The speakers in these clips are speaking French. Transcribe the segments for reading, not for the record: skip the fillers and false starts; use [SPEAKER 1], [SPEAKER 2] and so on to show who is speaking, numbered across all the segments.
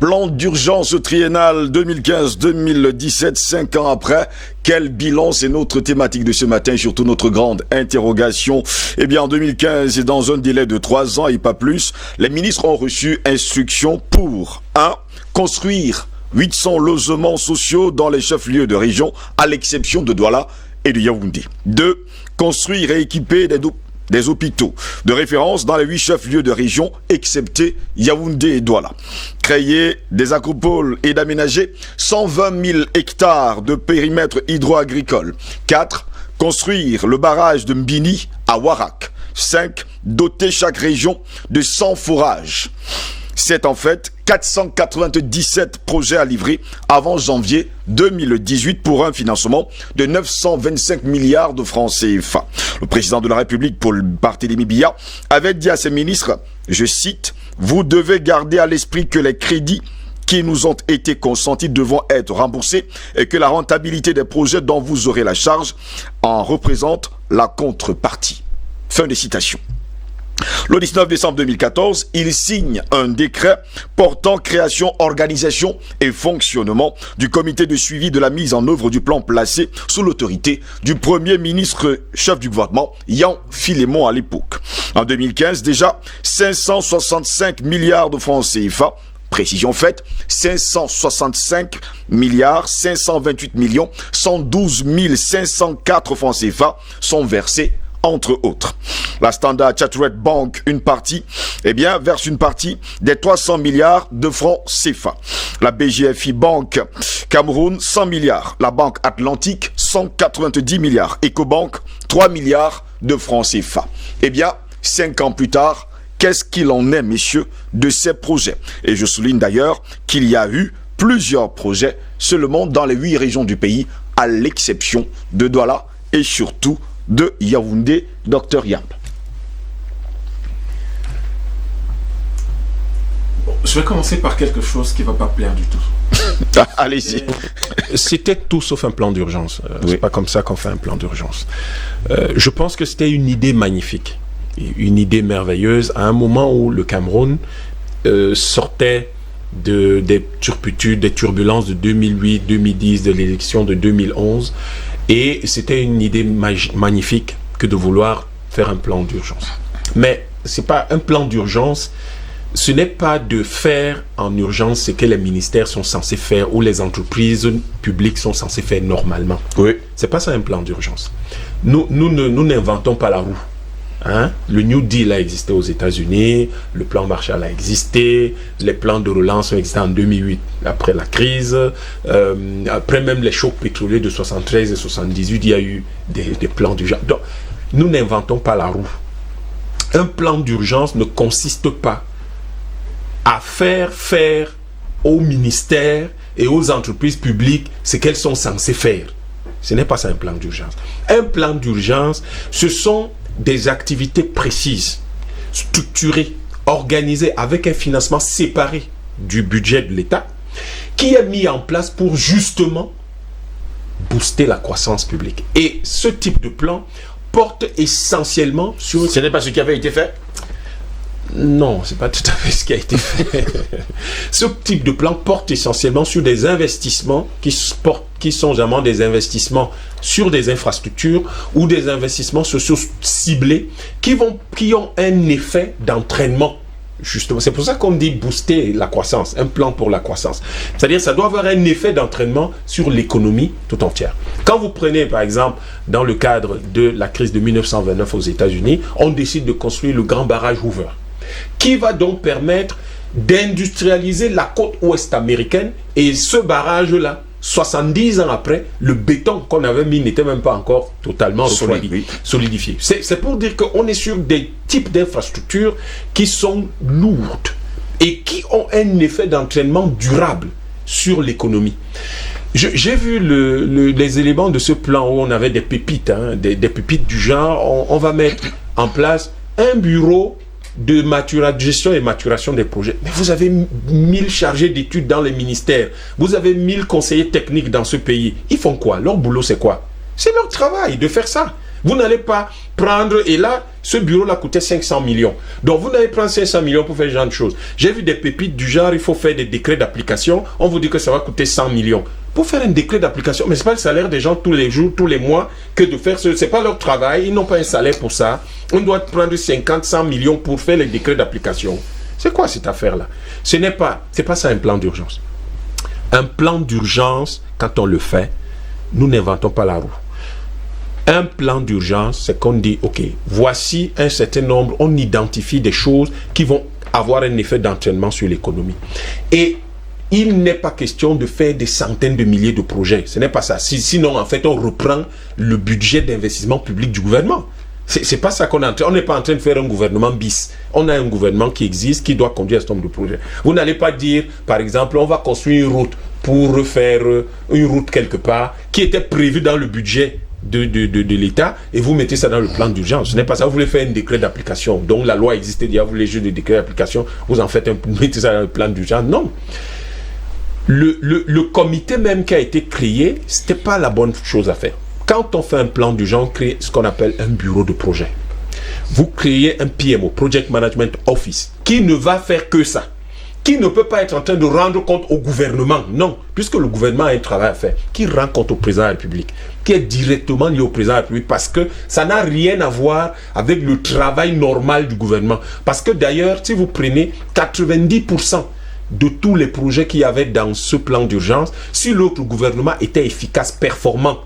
[SPEAKER 1] Plan d'urgence triennal 2015-2017, 5 ans après. Quel bilan? C'est notre thématique de ce matin, surtout notre grande interrogation. Eh bien, en 2015, et dans un délai de 3 ans et pas plus, les ministres ont reçu instruction pour 1. Construire 800 logements sociaux dans les chefs-lieux de région, à l'exception de Douala et de Yaoundé. 2. Construire et équiper des hôpitaux de référence dans les 8 chefs-lieux de région, excepté Yaoundé et Douala. Créer des acropoles et d'aménager 120 000 hectares de périmètre hydro-agricole. 4. Construire le barrage de Mbini à Warak. 5. Doter chaque région de 100 forages. C'est en fait 497 projets à livrer avant janvier 2018 pour un financement de 925 milliards de francs CFA. Le président de la République, Paul Barthélémy Biya, avait dit à ses ministres, je cite, « Vous devez garder à l'esprit que les crédits qui nous ont été consentis devront être remboursés et que la rentabilité des projets dont vous aurez la charge en représente la contrepartie. » Fin de citation. Le 19 décembre 2014, il signe un décret portant création, organisation et fonctionnement du comité de suivi de la mise en œuvre du plan placé sous l'autorité du premier ministre chef du gouvernement, Yan Philémon à l'époque. En 2015, déjà 565 milliards de francs CFA, précision faite, 565 milliards 528 millions 112 504 francs CFA sont versés entre autres. La Standard Chartered Bank, verse une partie des 300 milliards de francs CFA. La BGFI Bank Cameroun, 100 milliards. La Banque Atlantique, 190 milliards. Ecobank, 3 milliards de francs CFA. 5 ans plus tard, qu'est-ce qu'il en est, messieurs, de ces projets? Et je souligne d'ailleurs qu'il y a eu plusieurs projets seulement dans les 8 régions du pays, à l'exception de Douala et surtout de Yaoundé, Dr Yamb.
[SPEAKER 2] Je vais commencer par quelque chose qui ne va pas plaire du tout.
[SPEAKER 1] Allez-y.
[SPEAKER 2] C'était tout sauf un plan d'urgence.
[SPEAKER 1] Oui.
[SPEAKER 2] C'est pas comme ça qu'on fait un plan d'urgence. Je pense que c'était une idée magnifique, une idée merveilleuse, à un moment où le Cameroun sortait des turpitudes, des turbulences de 2008, 2010, de l'élection de 2011. Et c'était une idée magnifique que de vouloir faire un plan d'urgence. Mais c'est pas un plan d'urgence, ce n'est pas de faire en urgence ce que les ministères sont censés faire ou les entreprises publiques sont censées faire normalement.
[SPEAKER 1] Oui.
[SPEAKER 2] C'est pas ça un plan d'urgence. Nous n'inventons pas la roue. Hein? Le New Deal a existé aux États-Unis, le plan Marshall a existé, les plans de relance ont existé en 2008 après la crise, après même les chocs pétroliers de 73 et 78, il y a eu des plans d'urgence. Donc, nous n'inventons pas la roue. Un plan d'urgence ne consiste pas à faire aux ministères et aux entreprises publiques ce qu'elles sont censées faire. Ce n'est pas ça un plan d'urgence. Un plan d'urgence, ce sont des activités précises, structurées, organisées avec un financement séparé du budget de l'État qui est mis en place pour justement booster la croissance publique. Et ce type de plan porte essentiellement sur...
[SPEAKER 1] Ce n'est pas ce qui avait été fait?
[SPEAKER 2] Non, c'est pas tout à fait ce qui a été fait. Ce type de plan porte essentiellement sur des investissements qui sont vraiment des investissements sur des infrastructures ou des investissements sociaux ciblés qui ont un effet d'entraînement. Justement, c'est pour ça qu'on dit booster la croissance, un plan pour la croissance. C'est-à-dire ça doit avoir un effet d'entraînement sur l'économie tout entière. Quand vous prenez par exemple dans le cadre de la crise de 1929 aux États-Unis, on décide de construire le grand barrage Hoover, qui va donc permettre d'industrialiser la côte ouest américaine. Et ce barrage-là, 70 ans après, le béton qu'on avait mis n'était même pas encore totalement solidifié. C'est pour dire qu'on est sur des types d'infrastructures qui sont lourdes et qui ont un effet d'entraînement durable sur l'économie. J'ai vu les éléments de ce plan où on avait des pépites, des pépites du genre, on va mettre en place un bureau de gestion et maturation des projets. Mais vous avez 1000 chargés d'études dans les ministères. Vous avez 1000 conseillers techniques dans ce pays. Ils font quoi? Leur boulot, c'est quoi? C'est leur travail de faire ça. Vous n'allez pas prendre et là, Ce bureau-là coûtait 500 millions. Donc, vous n'avez pas 500 millions pour faire ce genre de choses. J'ai vu des pépites du genre, il faut faire des décrets d'application. On vous dit que ça va coûter 100 millions. Pour faire un décret d'application, mais ce n'est pas le salaire des gens tous les jours, tous les mois, que de faire ce. Ce n'est pas leur travail, ils n'ont pas un salaire pour ça. On doit prendre 50, 100 millions pour faire les décrets d'application. C'est quoi cette affaire-là? C'est pas ça un plan d'urgence. Un plan d'urgence, quand on le fait, nous n'inventons pas la roue. Un plan d'urgence, c'est qu'on dit, ok, voici un certain nombre, on identifie des choses qui vont avoir un effet d'entraînement sur l'économie. Et il n'est pas question de faire des centaines de milliers de projets. Ce n'est pas ça. Sinon, en fait, on reprend le budget d'investissement public du gouvernement. C'est pas ça qu'on est en train. On n'est pas en train de faire un gouvernement bis. On a un gouvernement qui existe, qui doit conduire un certain nombre de projets. Vous n'allez pas dire, par exemple, on va construire une route pour refaire une route quelque part qui était prévue dans le budget de l'État et vous mettez ça dans le plan d'urgence. Ce n'est pas ça. Vous voulez faire un décret d'application. Donc la loi existait déjà, vous voulez juste des décrets d'application, vous en faites mettez ça dans le plan d'urgence. Non. Le comité même qui a été créé, c'était pas la bonne chose à faire. Quand on fait un plan d'urgence, on crée ce qu'on appelle un bureau de projet. Vous créez un PMO, Project Management Office, qui ne va faire que ça. Qui ne peut pas être en train de rendre compte au gouvernement. Non, puisque le gouvernement a un travail à faire. Qui rend compte au président de la République. Qui est directement lié au président de la République. Parce que ça n'a rien à voir avec le travail normal du gouvernement. Parce que d'ailleurs, si vous prenez 90% de tous les projets qu'il y avait dans ce plan d'urgence, si l'autre gouvernement était efficace, performant,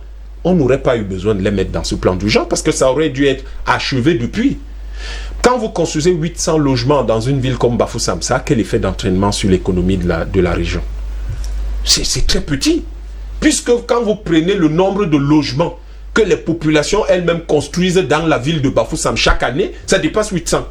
[SPEAKER 2] on n'aurait pas eu besoin de les mettre dans ce plan d'urgence parce que ça aurait dû être achevé depuis. Quand vous construisez 800 logements dans une ville comme Bafoussam, ça a quel effet d'entraînement sur l'économie de la région? C'est très petit. Puisque quand vous prenez le nombre de logements que les populations elles-mêmes construisent dans la ville de Bafoussam chaque année, ça dépasse 800.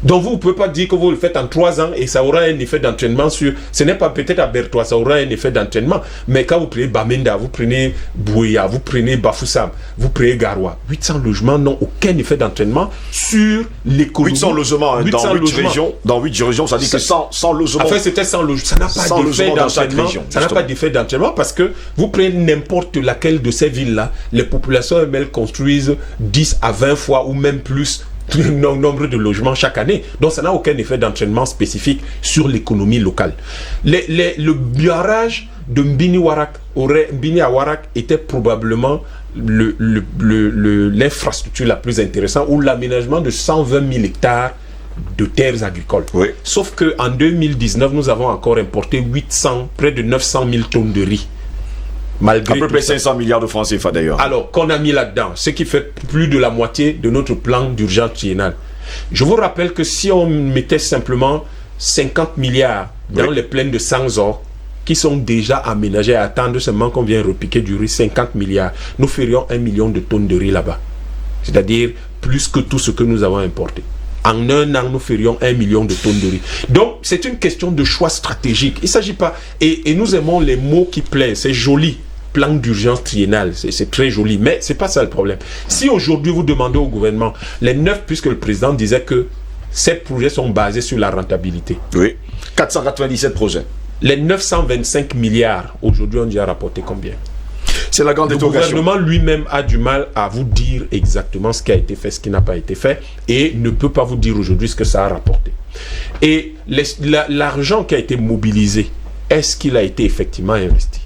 [SPEAKER 2] Donc vous ne pouvez pas dire que vous le faites en 3 ans et ça aura un effet d'entraînement sur... Ce n'est pas peut-être à Bertois, ça aura un effet d'entraînement. Mais quand vous prenez Bamenda, vous prenez Bouéa, vous prenez Bafoussam, vous prenez Garoua, 800 logements n'ont aucun effet d'entraînement sur l'économie.
[SPEAKER 1] 800 logements 800 dans 8 logements. Régions. Dans 8 régions, ça dit que 100 logements.
[SPEAKER 2] Enfin, c'était 100 logements. Ça n'a pas d'effet d'entraînement. Ça n'a pas d'effet d'entraînement parce que vous prenez n'importe laquelle de ces villes-là, les populations elles construisent 10 à 20 fois ou même plus le nombre de logements chaque année. Donc ça n'a aucun effet d'entraînement spécifique sur l'économie locale. Le barrage de Mbini à Warak était probablement l'infrastructure la plus intéressante ou l'aménagement de 120 000 hectares de terres agricoles. Oui. Sauf qu'en 2019, nous avons encore importé près de 900 000 tonnes de riz. Malgré à
[SPEAKER 1] peu près 500 milliards de francs CFA d'ailleurs.
[SPEAKER 2] Alors, qu'on a mis là-dedans, ce qui fait plus de la moitié de notre plan d'urgence triennal. Je vous rappelle que si on mettait simplement 50 milliards dans les plaines de Sanzor, qui sont déjà aménagées à attendre seulement qu'on vienne repiquer du riz, 50 milliards, nous ferions 1 million de tonnes de riz là-bas. C'est-à-dire plus que tout ce que nous avons importé. En un an, nous ferions 1 million de tonnes de riz. Donc, c'est une question de choix stratégique. Il ne s'agit pas... Et nous aimons les mots qui plaisent. C'est joli. Plan d'urgence triennal. C'est très joli. Mais ce n'est pas ça le problème. Si aujourd'hui, vous demandez au gouvernement, les 9, puisque le président disait que ces projets sont basés sur la rentabilité.
[SPEAKER 1] Oui. 497 projets.
[SPEAKER 2] Les 925 milliards, aujourd'hui, on dit à rapporter combien?
[SPEAKER 1] C'est la grande interrogation.
[SPEAKER 2] Le gouvernement lui-même a du mal à vous dire exactement ce qui a été fait, ce qui n'a pas été fait, et ne peut pas vous dire aujourd'hui ce que ça a rapporté. Et l'argent qui a été mobilisé, est-ce qu'il a été effectivement investi?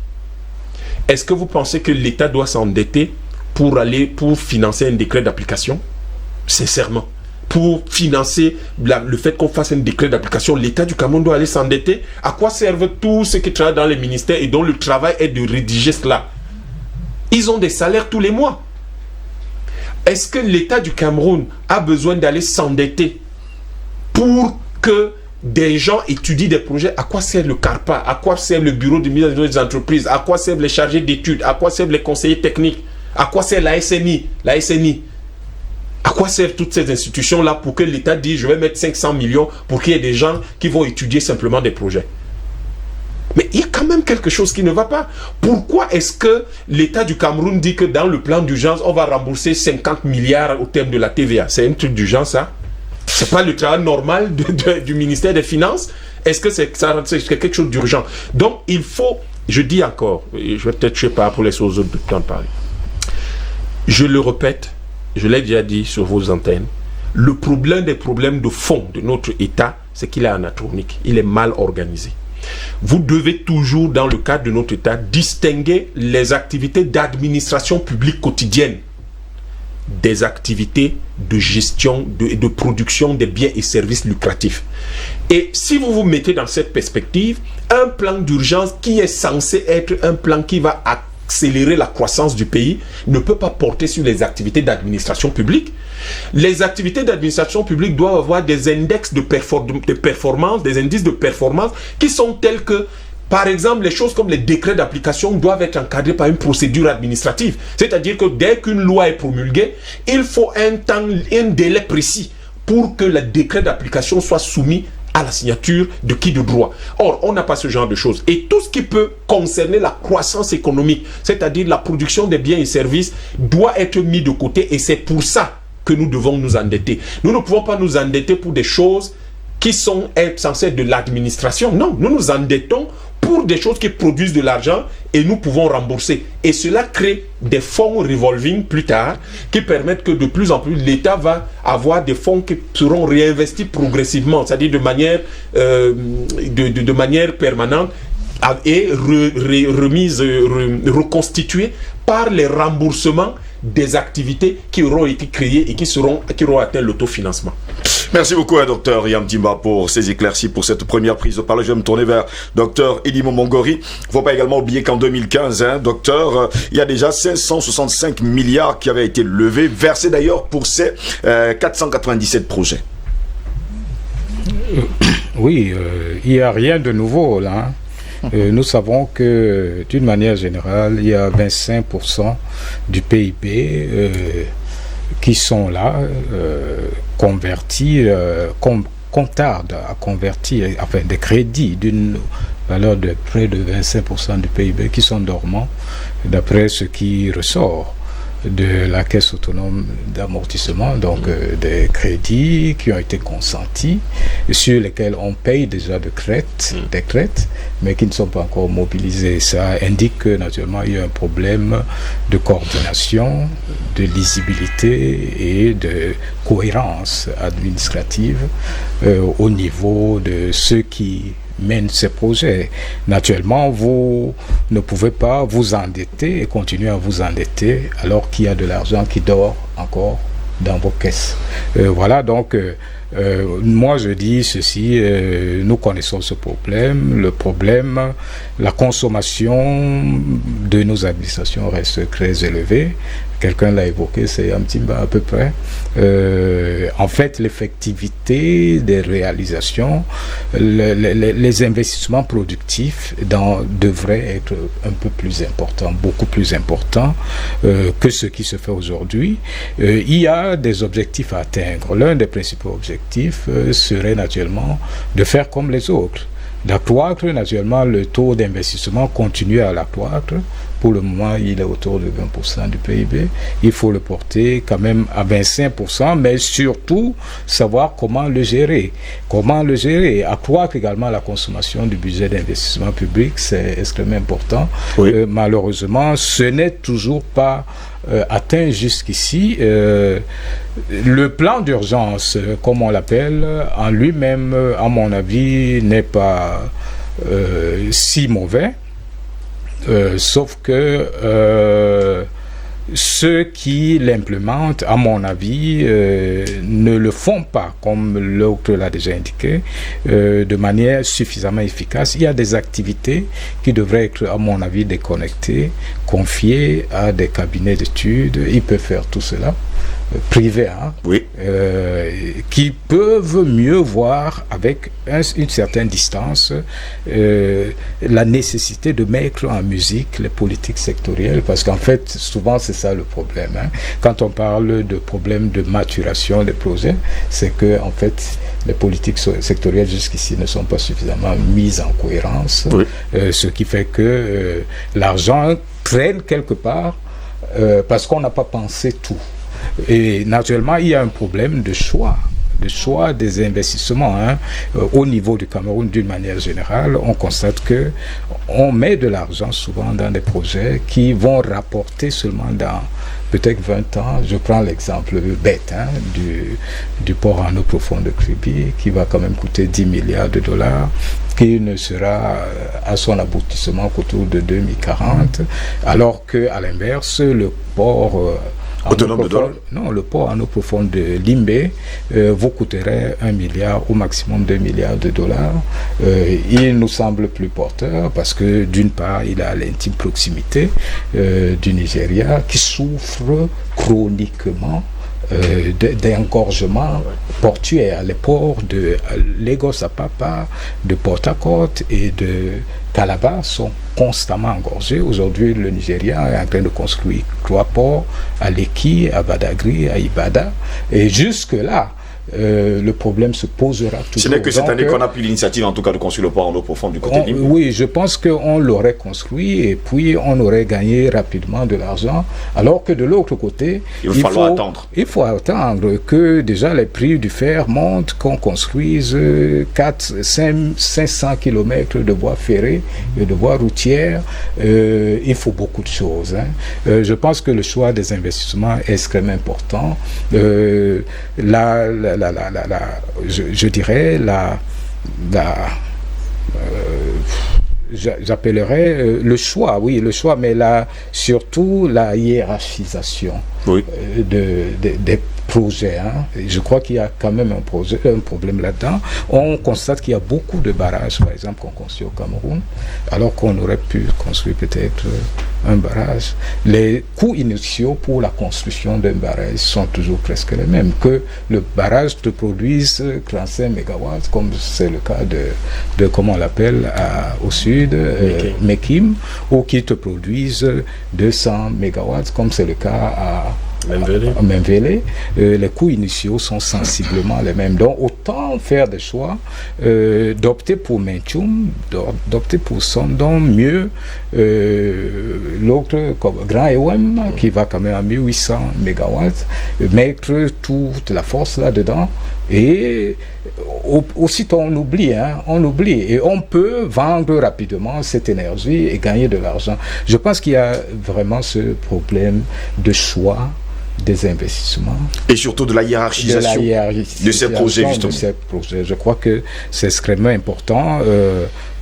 [SPEAKER 2] Est-ce que vous pensez que l'État doit s'endetter pour financer un décret d'application? Sincèrement. Pour financer le fait qu'on fasse un décret d'application, l'État du Cameroun doit aller s'endetter? À quoi servent tous ceux qui travaillent dans les ministères et dont le travail est de rédiger cela? Ils ont des salaires tous les mois. Est-ce que l'État du Cameroun a besoin d'aller s'endetter pour que des gens étudient des projets? À quoi sert le CARPA? À quoi sert le bureau de mise à jour des entreprises? À quoi servent les chargés d'études? À quoi servent les conseillers techniques? À quoi sert la SNI? À quoi servent toutes ces institutions-là pour que l'État dise je vais mettre 500 millions pour qu'il y ait des gens qui vont étudier simplement des projets? Mais il y a quand même quelque chose qui ne va pas. Pourquoi est-ce que l'État du Cameroun dit que dans le plan d'urgence, on va rembourser 50 milliards au terme de la TVA? C'est un truc d'urgence, ça? C'est pas le travail normal du ministère des Finances? Est-ce que c'est quelque chose d'urgent? Donc, il faut, je dis encore, je vais peut-être, je sais pas, pour les autres de temps parler. Je le répète, je l'ai déjà dit sur vos antennes, le problème des problèmes de fond de notre État, c'est qu'il est anachronique, il est mal organisé. Vous devez toujours, dans le cadre de notre État, distinguer les activités d'administration publique quotidienne des activités de gestion, de production des biens et services lucratifs. Et si vous vous mettez dans cette perspective, un plan d'urgence qui est censé être un plan qui va accélérer la croissance du pays ne peut pas porter sur les activités d'administration publique. Les activités d'administration publique doivent avoir des index de performance, des indices de performance qui sont tels que, par exemple, les choses comme les décrets d'application doivent être encadrés par une procédure administrative. C'est-à-dire que dès qu'une loi est promulguée, il faut un délai précis pour que le décret d'application soit soumis à la signature de qui de droit. Or, on n'a pas ce genre de choses. Et tout ce qui peut concerner la croissance économique, c'est-à-dire la production des biens et services, doit être mis de côté. Et c'est pour ça que nous devons nous endetter. Nous ne pouvons pas nous endetter pour des choses qui sont censées être de l'administration. Non, nous nous endettons pour des choses qui produisent de l'argent et nous pouvons rembourser. Et cela crée des fonds revolving plus tard qui permettent que de plus en plus l'État va avoir des fonds qui seront réinvestis progressivement, c'est-à-dire de manière permanente et reconstitués par les remboursements des activités qui auront été créées et qui auront atteint l'autofinancement.
[SPEAKER 1] Merci beaucoup, docteur Yam Timba, pour ces éclaircies, pour cette première prise de parole. Je vais me tourner vers docteur Edimo Mongori. Il ne faut pas également oublier qu'en 2015, docteur, il y a déjà 565 milliards qui avaient été levés, versés d'ailleurs pour ces 497 projets.
[SPEAKER 3] Oui, il n'y a rien de nouveau là. Nous savons que d'une manière générale, il y a 25% du PIB qui sont là, convertis, qu'on tarde à convertir, enfin des crédits d'une valeur de près de 25% du PIB qui sont dormants, d'après ce qui ressort de la caisse autonome d'amortissement, donc des crédits qui ont été consentis, sur lesquels on paye déjà des crêtes, mais qui ne sont pas encore mobilisés. Ça indique que naturellement il y a un problème de coordination, de lisibilité et de cohérence administrative au niveau de ceux qui mènent ces projets. Naturellement, vous ne pouvez pas vous endetter et continuer à vous endetter alors qu'il y a de l'argent qui dort encore dans vos caisses. Voilà, donc moi je dis ceci, nous connaissons ce problème. Le problème, la consommation de nos administrations reste très élevée. Quelqu'un l'a évoqué, c'est un petit peu à peu près. En fait, l'effectivité des réalisations, les investissements productifs devraient être un peu plus importants, beaucoup plus importants que ce qui se fait aujourd'hui. Il y a des objectifs à atteindre. L'un des principaux objectifs serait naturellement de faire comme les autres. D'accroître naturellement le taux d'investissement, continuer à l'accroître. Pour le moment, il est autour de 20% du PIB. Il faut le porter quand même à 25%, mais surtout savoir comment le gérer. Comment le gérer. Accroître également la consommation du budget d'investissement public, c'est extrêmement important. Oui. Malheureusement, ce n'est toujours pas atteint jusqu'ici. Le plan d'urgence, comme on l'appelle, en lui-même, à mon avis, n'est pas si mauvais. Sauf que ceux qui l'implémentent, à mon avis, ne le font pas, comme l'autre l'a déjà indiqué, de manière suffisamment efficace. Il y a des activités qui devraient être, à mon avis, déconnectées, confiées à des cabinets d'études. Ils peuvent faire tout cela. Privés, hein,
[SPEAKER 1] oui.
[SPEAKER 3] Qui peuvent mieux voir avec une certaine distance la nécessité de mettre en musique les politiques sectorielles, parce qu'en fait, souvent c'est ça le problème. Hein. Quand on parle de problème de maturation des projets, c'est que en fait, les politiques sectorielles jusqu'ici ne sont pas suffisamment mises en cohérence, oui. Ce qui fait que l'argent traîne quelque part parce qu'on n'a pas pensé tout. Et naturellement, il y a un problème de choix choix des investissements. Au niveau du Cameroun, d'une manière générale, on constate que on met de l'argent souvent dans des projets qui vont rapporter seulement dans peut-être 20 ans. Je prends l'exemple bête du port en eau profonde de Kribi, qui va quand même coûter 10 milliards de dollars, qui ne sera à son aboutissement qu'autour de 2040, alors qu'à l'inverse, le port le port en eau profonde de Limbe vous coûterait 1 milliard, au maximum 2 milliards de dollars. Il nous semble plus porteur parce que d'une part, il a l'intime proximité du Nigeria qui souffre chroniquement d'engorgement portuaire. Les ports de Lagos Apapa, de Port Harcourt et de Calabar sont constamment engorgés. Aujourd'hui, le Nigeria est en train de construire 3 ports à Lekki, à Badagry, à Ibadan. Et jusque-là, le problème se posera toujours.
[SPEAKER 1] Ce n'est que cette année qu'on a pris l'initiative, en tout cas, de construire le port en eau profonde du côté de Limbe.
[SPEAKER 3] Oui, je pense qu'on l'aurait construit et puis on aurait gagné rapidement de l'argent. Alors que de l'autre côté, il faut attendre que déjà les prix du fer montent, qu'on construise 500 km de voies ferrées et de voies routières. Il faut beaucoup de choses. Je pense que le choix des investissements est extrêmement important. Je dirais j'appellerais le choix, mais surtout la hiérarchisation des projets. Je crois qu'il y a quand même un problème là-dedans. On constate qu'il y a beaucoup de barrages, par exemple, qu'on construit au Cameroun, alors qu'on aurait pu construire peut-être un barrage. Les coûts initiaux pour la construction d'un barrage sont toujours presque les mêmes. Que le barrage te produise 35 MW, comme c'est le cas de comment on l'appelle au sud, Mekim, ou qu'il te produise 200 MW, comme c'est le cas à Memvele. Les coûts initiaux sont sensiblement les mêmes. Donc autant faire des choix, d'opter pour Menchum, d'opter pour Sondon, mieux l'autre comme Grand EOM qui va quand même à 1800 MW, mettre toute la force là-dedans. Et aussitôt on oublie et on peut vendre rapidement cette énergie et gagner de l'argent. Je pense qu'il y a vraiment ce problème de choix des investissements.
[SPEAKER 1] Et surtout de la hiérarchisation de ces projets, justement.
[SPEAKER 3] Je crois que c'est extrêmement important.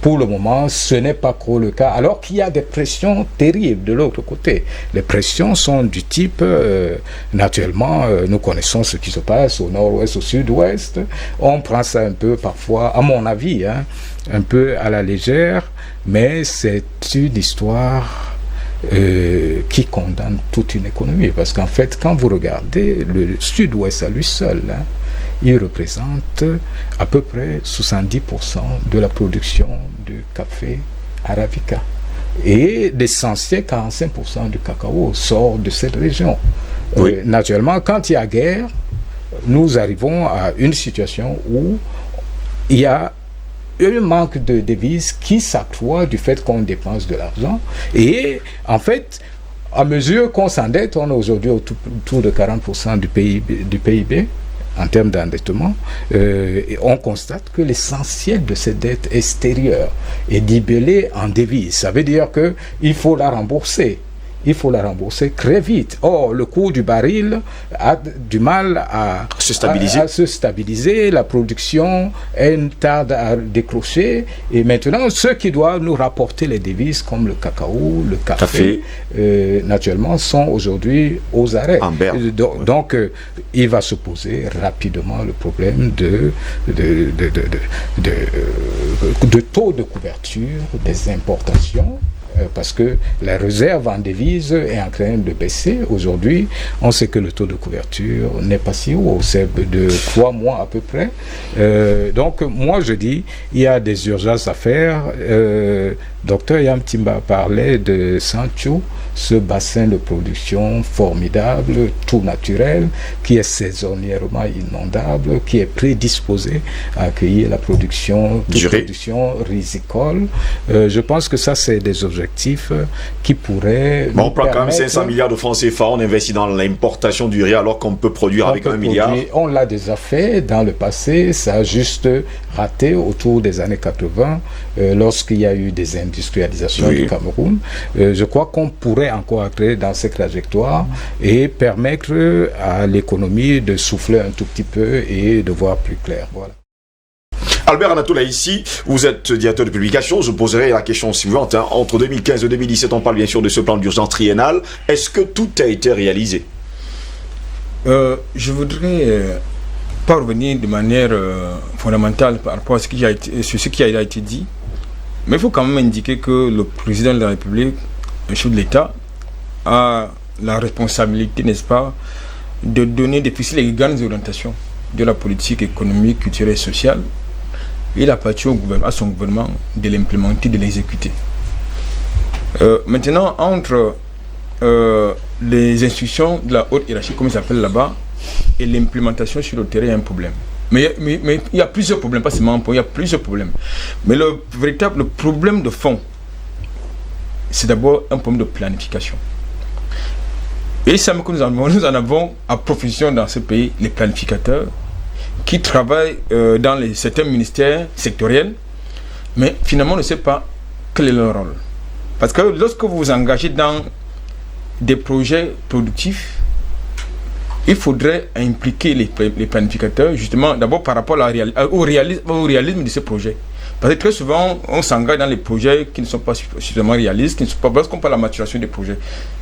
[SPEAKER 3] Pour le moment, ce n'est pas trop le cas, alors qu'il y a des pressions terribles de l'autre côté. Les pressions sont du type, naturellement, nous connaissons ce qui se passe au nord-ouest, au sud-ouest. On prend ça un peu parfois, à mon avis, un peu à la légère, mais c'est une histoire qui condamne toute une économie. Parce qu'en fait, quand vous regardez le sud-ouest à lui seul, il représente à peu près 70% de la production de café arabica. Et l'essentiel, 45% du cacao sort de cette région. Naturellement, quand il y a guerre, nous arrivons à une situation où il y a un manque de devises qui s'accroît du fait qu'on dépense de l'argent. Et en fait, à mesure qu'on s'endette, on est aujourd'hui autour de 40% du PIB en termes d'endettement. Et on constate que l'essentiel de cette dette extérieure est libellée en devises. Ça veut dire qu'il faut la rembourser. Il faut la rembourser très vite. Or, le cours du baril a du mal à se stabiliser. La production tarde à décrocher. Et maintenant, ceux qui doivent nous rapporter les devises, comme le cacao, le café. Naturellement, sont aujourd'hui aux arrêts. Donc, il va se poser rapidement le problème de taux de couverture des importations. Parce que la réserve en devises est en train de baisser. Aujourd'hui, on sait que le taux de couverture n'est pas si haut, c'est de 3 mois à peu près. Donc, moi, je dis, il y a des urgences à faire. Docteur Yam Timba parlait de Sancho, ce bassin de production formidable, tout naturel, qui est saisonnièrement inondable, qui est prédisposé à accueillir la production risicole. Je pense que ça, c'est des objectifs objectifs qui pourraient...
[SPEAKER 1] On prend quand même 500 milliards de francs CFA, on investit dans l'importation du riz alors qu'on peut produire avec 1 milliard.
[SPEAKER 3] On l'a déjà fait dans le passé, ça a juste raté autour des années 80, lorsqu'il y a eu des industrialisations du Cameroun. Je crois qu'on pourrait encore entrer dans cette trajectoire et permettre à l'économie de souffler un tout petit peu et de voir plus clair. Voilà.
[SPEAKER 1] Albert Anatola, ici, vous êtes directeur de publication. Je poserai la question suivante. Entre 2015 et 2017, on parle bien sûr de ce plan d'urgence triennal. Est-ce que tout a été réalisé?
[SPEAKER 4] Je voudrais pas revenir de manière fondamentale par rapport à ce qui a été dit. Mais il faut quand même indiquer que le président de la République, le chef de l'État, a la responsabilité, n'est-ce pas, de donner des fixer les grandes orientations de la politique économique, culturelle et sociale. Il appartient à son gouvernement de l'implémenter, de l'exécuter. Maintenant, entre les instructions de la haute hiérarchie, comme ça s'appelle là-bas, et l'implémentation sur le terrain, il y a un problème. Mais il y a plusieurs problèmes, pas seulement un point, il y a plusieurs problèmes. Mais le problème de fond, c'est d'abord un problème de planification. Et ça, nous en avons à profession dans ce pays, les planificateurs, qui travaillent dans certains ministères sectoriels, mais finalement ne savent pas quel est leur rôle. Parce que lorsque vous vous engagez dans des projets productifs, il faudrait impliquer les planificateurs, justement, d'abord par rapport au réalisme de ces projets. Parce que très souvent, on s'engage dans les projets qui ne sont pas suffisamment réalistes, qui ne sont pas, parce qu'on parle de la maturation des projets.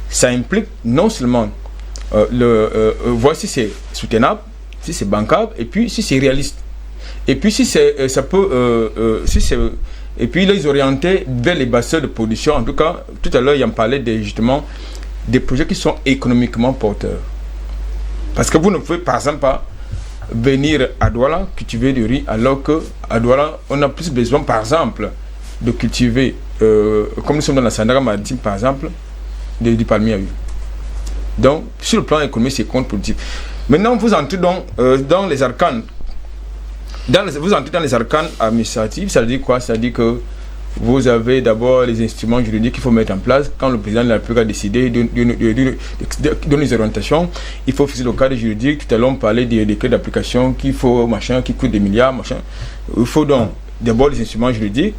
[SPEAKER 4] Ça implique non seulement voir si c'est soutenable, si c'est bancable, et puis si c'est réaliste. Et puis si ça peut, et puis les orienter vers les bassins de production. En tout cas, tout à l'heure, il en parlait justement des projets qui sont économiquement porteurs. Parce que vous ne pouvez par exemple pas venir à Douala cultiver du riz, alors qu'à Douala, on a plus besoin par exemple de cultiver, comme nous sommes dans la Sandara maritime par exemple, du palmier à huile. Donc, sur le plan économique, c'est contre-productif. Maintenant, vous entrez dans les arcanes. Vous entrez dans les arcanes administratifs, ça veut dire quoi? Ça veut dire que vous avez d'abord les instruments juridiques qu'il faut mettre en place. Quand le président de la République a décidé de donner des orientations, il faut fixer le cadre juridique. Tout à l'heure, on parlait des décrets d'application qui coûtent des milliards, machin. Il faut donc d'abord les instruments juridiques.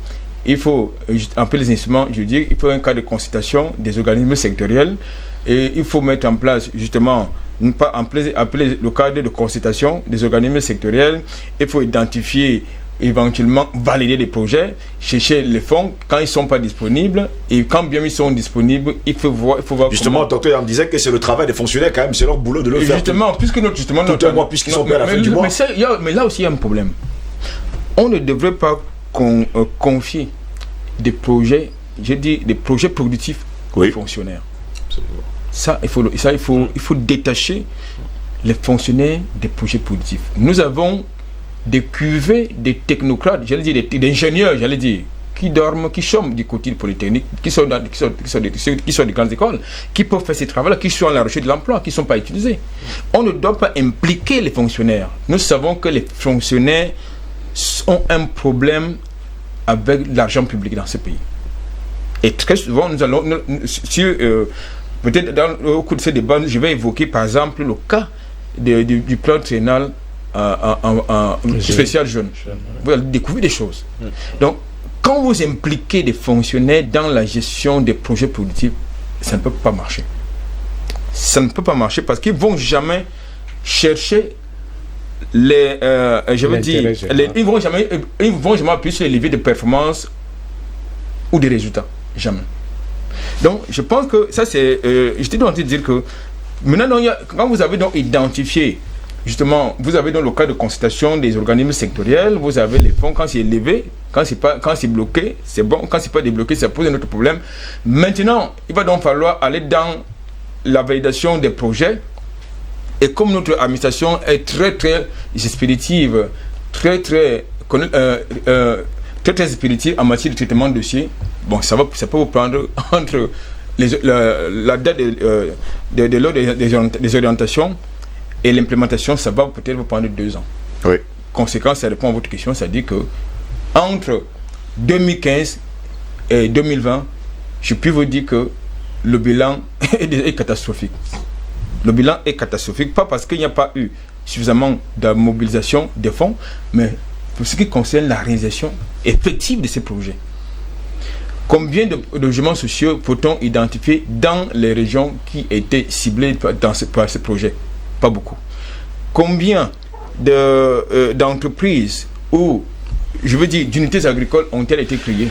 [SPEAKER 4] Il faut, après les instruments juridiques, il faut un cadre de consultation des organismes sectoriels. Et il faut mettre en place, justement, appeler le cadre de consultation des organismes sectoriels. Il faut identifier, éventuellement valider les projets, chercher les fonds quand ils ne sont pas disponibles, et quand bien ils sont disponibles, il faut voir
[SPEAKER 1] justement, docteur, on disait que c'est le travail des fonctionnaires quand même, c'est leur boulot de le faire.
[SPEAKER 4] Justement, puisqu'ils
[SPEAKER 1] sont payés à la fin du mois.
[SPEAKER 4] Mais là aussi, il y a un problème. On ne devrait pas confier des projets, j'ai dit des projets productifs aux fonctionnaires. Ça, il faut détacher les fonctionnaires des projets productifs. Nous avons des cuvées, des technocrates, j'allais dire des ingénieurs, qui dorment, qui chôment du côté polytechnique, qui sont des grandes écoles, qui peuvent faire ces travaux-là, qui sont à la recherche de l'emploi, qui ne sont pas utilisés. On ne doit pas impliquer les fonctionnaires. Nous savons que les fonctionnaires ont un problème avec l'argent public dans ce pays. Et très souvent, nous allons, peut-être au cours de ce débat, je vais évoquer par exemple le cas du plan triennal spécial jeune. Vous allez découvrir des choses. Donc, quand vous impliquez des fonctionnaires dans la gestion des projets productifs, ça ne peut pas marcher. Ça ne peut pas marcher parce qu'ils ne vont jamais chercher ils vont jamais appuyer sur les leviers de performance ou des résultats. Jamais. Donc, je pense que ça, c'est... j'étais en train de dire que maintenant, quand vous avez donc identifié, justement, vous avez dans le cas de consultation des organismes sectoriels, vous avez les fonds quand c'est élevé, quand c'est bloqué, c'est bon, quand c'est pas débloqué, ça pose un autre problème. Maintenant, il va donc falloir aller dans la validation des projets. Et comme notre administration est très expéditive, très expéditive en matière de traitement de dossier, bon, ça peut vous prendre entre la date des orientations et l'implémentation, ça va peut-être vous prendre 2 ans.
[SPEAKER 1] Oui.
[SPEAKER 4] Conséquence, ça répond à votre question, ça dit que entre 2015 et 2020, je puis vous dire que le bilan est catastrophique. Le bilan est catastrophique, pas parce qu'il n'y a pas eu suffisamment de mobilisation des fonds, mais pour ce qui concerne la réalisation effective de ces projets. Combien de logements sociaux peut-on identifier dans les régions qui étaient ciblées par ce projet? Pas beaucoup. Combien d'entreprises ou, je veux dire, d'unités agricoles ont-elles été créées?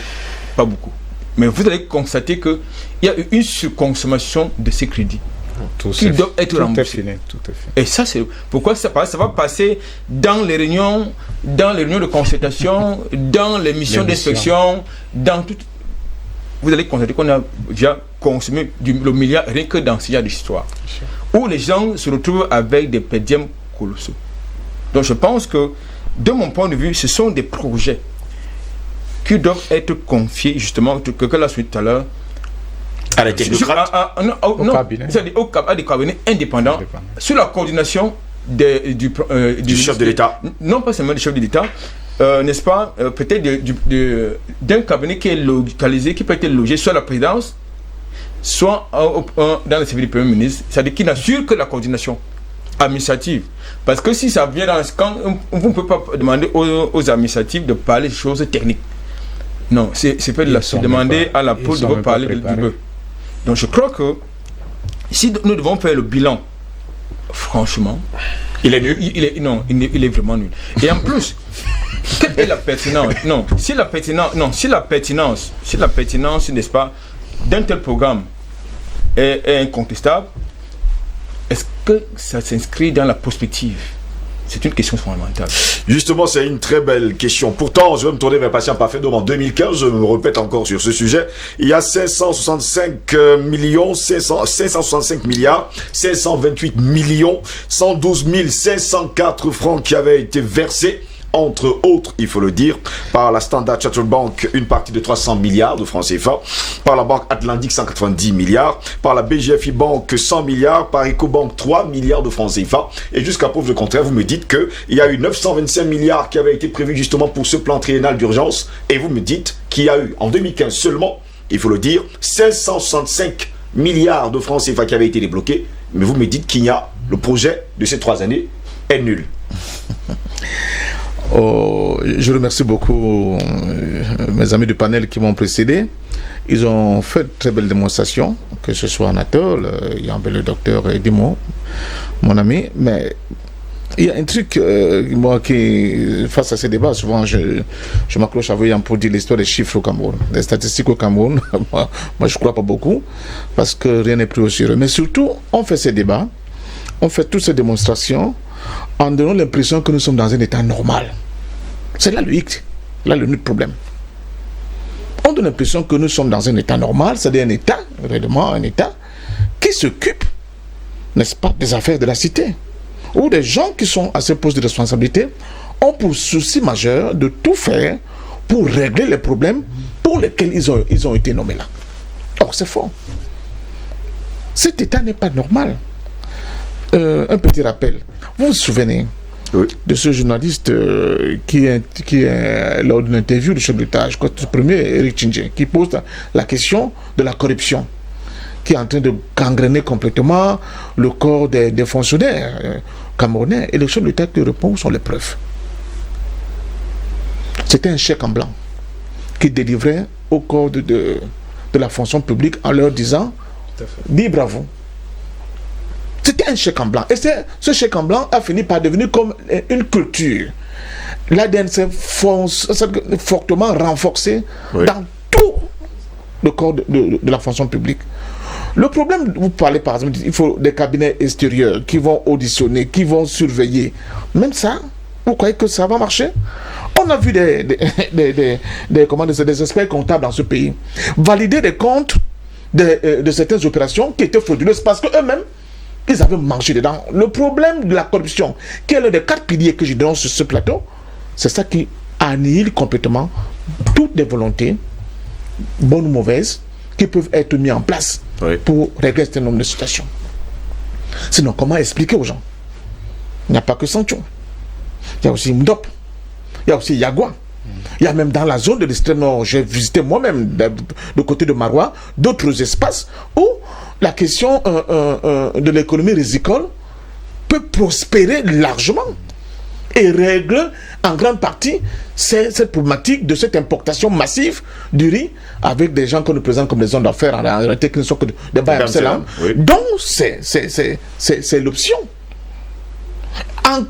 [SPEAKER 4] Pas beaucoup. Mais vous allez constater qu'il y a eu une surconsommation de ces crédits qui doivent être remboursés.
[SPEAKER 3] Tout à fait.
[SPEAKER 4] Et ça, c'est pourquoi ça va passer dans les réunions de concertation, dans les missions d'inspection, dans tout. Vous allez constater qu'on a déjà consommé le milliard rien que dans ce genre d'histoire, où les gens se retrouvent avec des pédiums colossaux. Donc je pense que, de mon point de vue, ce sont des projets qui doivent être confiés, justement, que quelqu'un l'a souligné tout à l'heure,
[SPEAKER 1] à la technocrate,
[SPEAKER 4] à des cabinets indépendants, sur la coordination du
[SPEAKER 1] chef de l'État.
[SPEAKER 4] Non pas seulement du chef de l'État, n'est-ce pas, peut-être d'un cabinet qui est localisé, qui peut être logé soit à la présidence, soit dans le service du Premier ministre, c'est-à-dire qui n'assure que la coordination administrative. Parce que si ça vient quand vous ne pouvez pas demander aux administratifs de parler de choses techniques. Non, c'est demander à la poule de parler du bœuf. Donc je crois que si nous devons faire le bilan, franchement,
[SPEAKER 1] il est nul.
[SPEAKER 4] Il est vraiment nul. Et en plus, quelle est la pertinence? Si la pertinence, n'est-ce pas, d'un tel programme est incontestable, est-ce que ça s'inscrit dans la prospective? C'est une question fondamentale.
[SPEAKER 1] Justement, c'est une très belle question. Pourtant, je vais me tourner vers Patient Parfait. En 2015, je me répète encore sur ce sujet, il y a 565 milliards, 528 millions, 112 504 francs qui avaient été versés, entre autres, il faut le dire, par la Standard Chartered Bank, une partie de 300 milliards de francs CFA, par la Banque Atlantique, 190 milliards, par la BGFI Bank, 100 milliards, par EcoBank, 3 milliards de francs CFA. Et jusqu'à preuve de contraire, vous me dites qu'il y a eu 925 milliards qui avaient été prévus justement pour ce plan triennal d'urgence, et vous me dites qu'il y a eu, en 2015 seulement, il faut le dire, 565 milliards de francs CFA qui avaient été débloqués, mais vous me dites qu'il y a le projet de ces 3 années est nul.
[SPEAKER 5] Je remercie beaucoup mes amis du panel qui m'ont précédé. Ils ont fait de très belles démonstrations, que ce soit Anatole, le docteur Edimo, mon ami. Mais il y a un truc, moi, qui, face à ces débats, souvent je m'accroche à vous pour dire l'histoire des chiffres au Cameroun. Les statistiques au Cameroun, moi je ne crois pas beaucoup, parce que rien n'est plus au sérieux. Mais surtout, on fait ces débats, on fait toutes ces démonstrations, en donnant l'impression que nous sommes dans un état normal. C'est là le hic, là le problème. On donne l'impression que nous sommes dans un état normal, c'est-à-dire un état, réellement un état, qui s'occupe, n'est-ce pas, des affaires de la cité, où des gens qui sont à ces postes de responsabilité ont pour souci majeur de tout faire pour régler les problèmes pour lesquels ils ont été nommés là. Or, c'est faux. Cet état n'est pas normal. Un petit rappel. Vous vous souvenez de ce journaliste qui est lors d'une interview du chef d'État, je crois que c'est le premier, Eric Tchindje, qui pose la question de la corruption, qui est en train de gangréner complètement le corps des fonctionnaires camerounais. Et le chef d'État qui répond, où sont les preuves? C'était un chèque en blanc qui délivrait au corps de la fonction publique en leur disant « libre à vous ». C'était un chèque en blanc. Et ce chèque en blanc a fini par devenir comme une culture. L'ADN s'est fortement renforcé dans tout le corps de la fonction publique. Le problème, vous parlez par exemple, il faut des cabinets extérieurs qui vont auditionner, qui vont surveiller. Même ça, vous croyez que ça va marcher? On a vu des experts comptables dans ce pays valider des comptes de certaines opérations qui étaient frauduleuses parce qu'eux-mêmes, ils avaient mangé dedans. Le problème de la corruption, qui est l'un des 4 piliers que je donne sur ce plateau, c'est ça qui annihile complètement toutes les volontés, bonnes ou mauvaises, qui peuvent être mises en place pour régler un certain nombre de situations. Sinon, comment expliquer aux gens? Il n'y a pas que Sancho. Il y a aussi Mdop. Il y a aussi Yagua. Il Il y a même dans la zone de l'extrême nord, j'ai visité moi-même, de côté de Marois, d'autres espaces où la question de l'économie rizicole peut prospérer largement et règle en grande partie cette problématique de cette importation massive du riz avec des gens qu'on nous présente comme des hommes d'affaires en réalité qui ne sont que des bains.
[SPEAKER 1] Oui.
[SPEAKER 5] Donc c'est l'option. En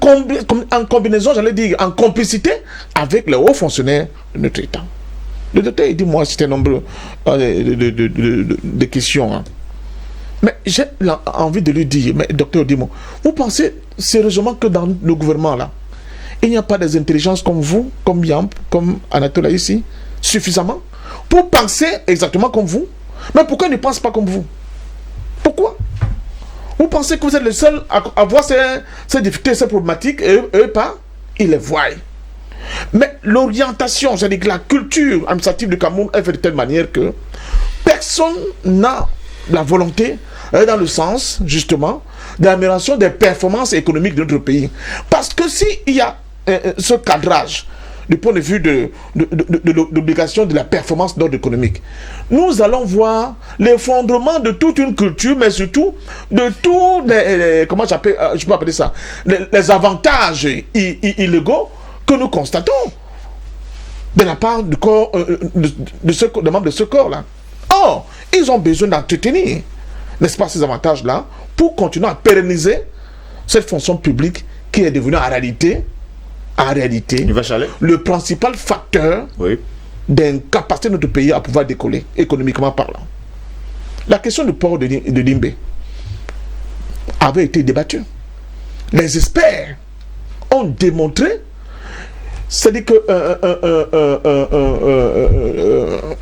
[SPEAKER 5] combinaison, j'allais dire, en complicité avec les hauts fonctionnaires de notre État. Le docteur, il dit, moi, c'était nombreux de questions. Hein. Mais j'ai envie de lui dire, mais docteur, dis-moi, vous pensez sérieusement que dans le gouvernement, là, il n'y a pas des intelligences comme vous, comme Yamp, comme Anatole ici, suffisamment, pour penser exactement comme vous? Mais pourquoi ils ne pensent pas comme vous? Pourquoi? Vous pensez que vous êtes le seul à voir ces difficultés, ces problématiques, et eux pas? Ils les voient. Mais l'orientation, c'est-à-dire que la culture administrative du Cameroun est faite de telle manière que personne n'a la volonté dans le sens, justement, de l'amélioration des performances économiques de notre pays. Parce que s'il y a ce cadrage du point de vue de l'obligation de la performance d'ordre économique, nous allons voir l'effondrement de toute une culture, mais surtout de tous les comment je peux appeler ça, les avantages illégaux que nous constatons de la part du corps, des membres de ce corps-là. Or, ils ont besoin d'entretenir, n'est-ce pas, ces avantages-là, pour continuer à pérenniser cette fonction publique qui est devenue en réalité, le principal facteur d'incapacité de notre pays à pouvoir décoller, économiquement parlant. La question du port de Limbe avait été débattue. Les experts ont démontré, c'est-à-dire que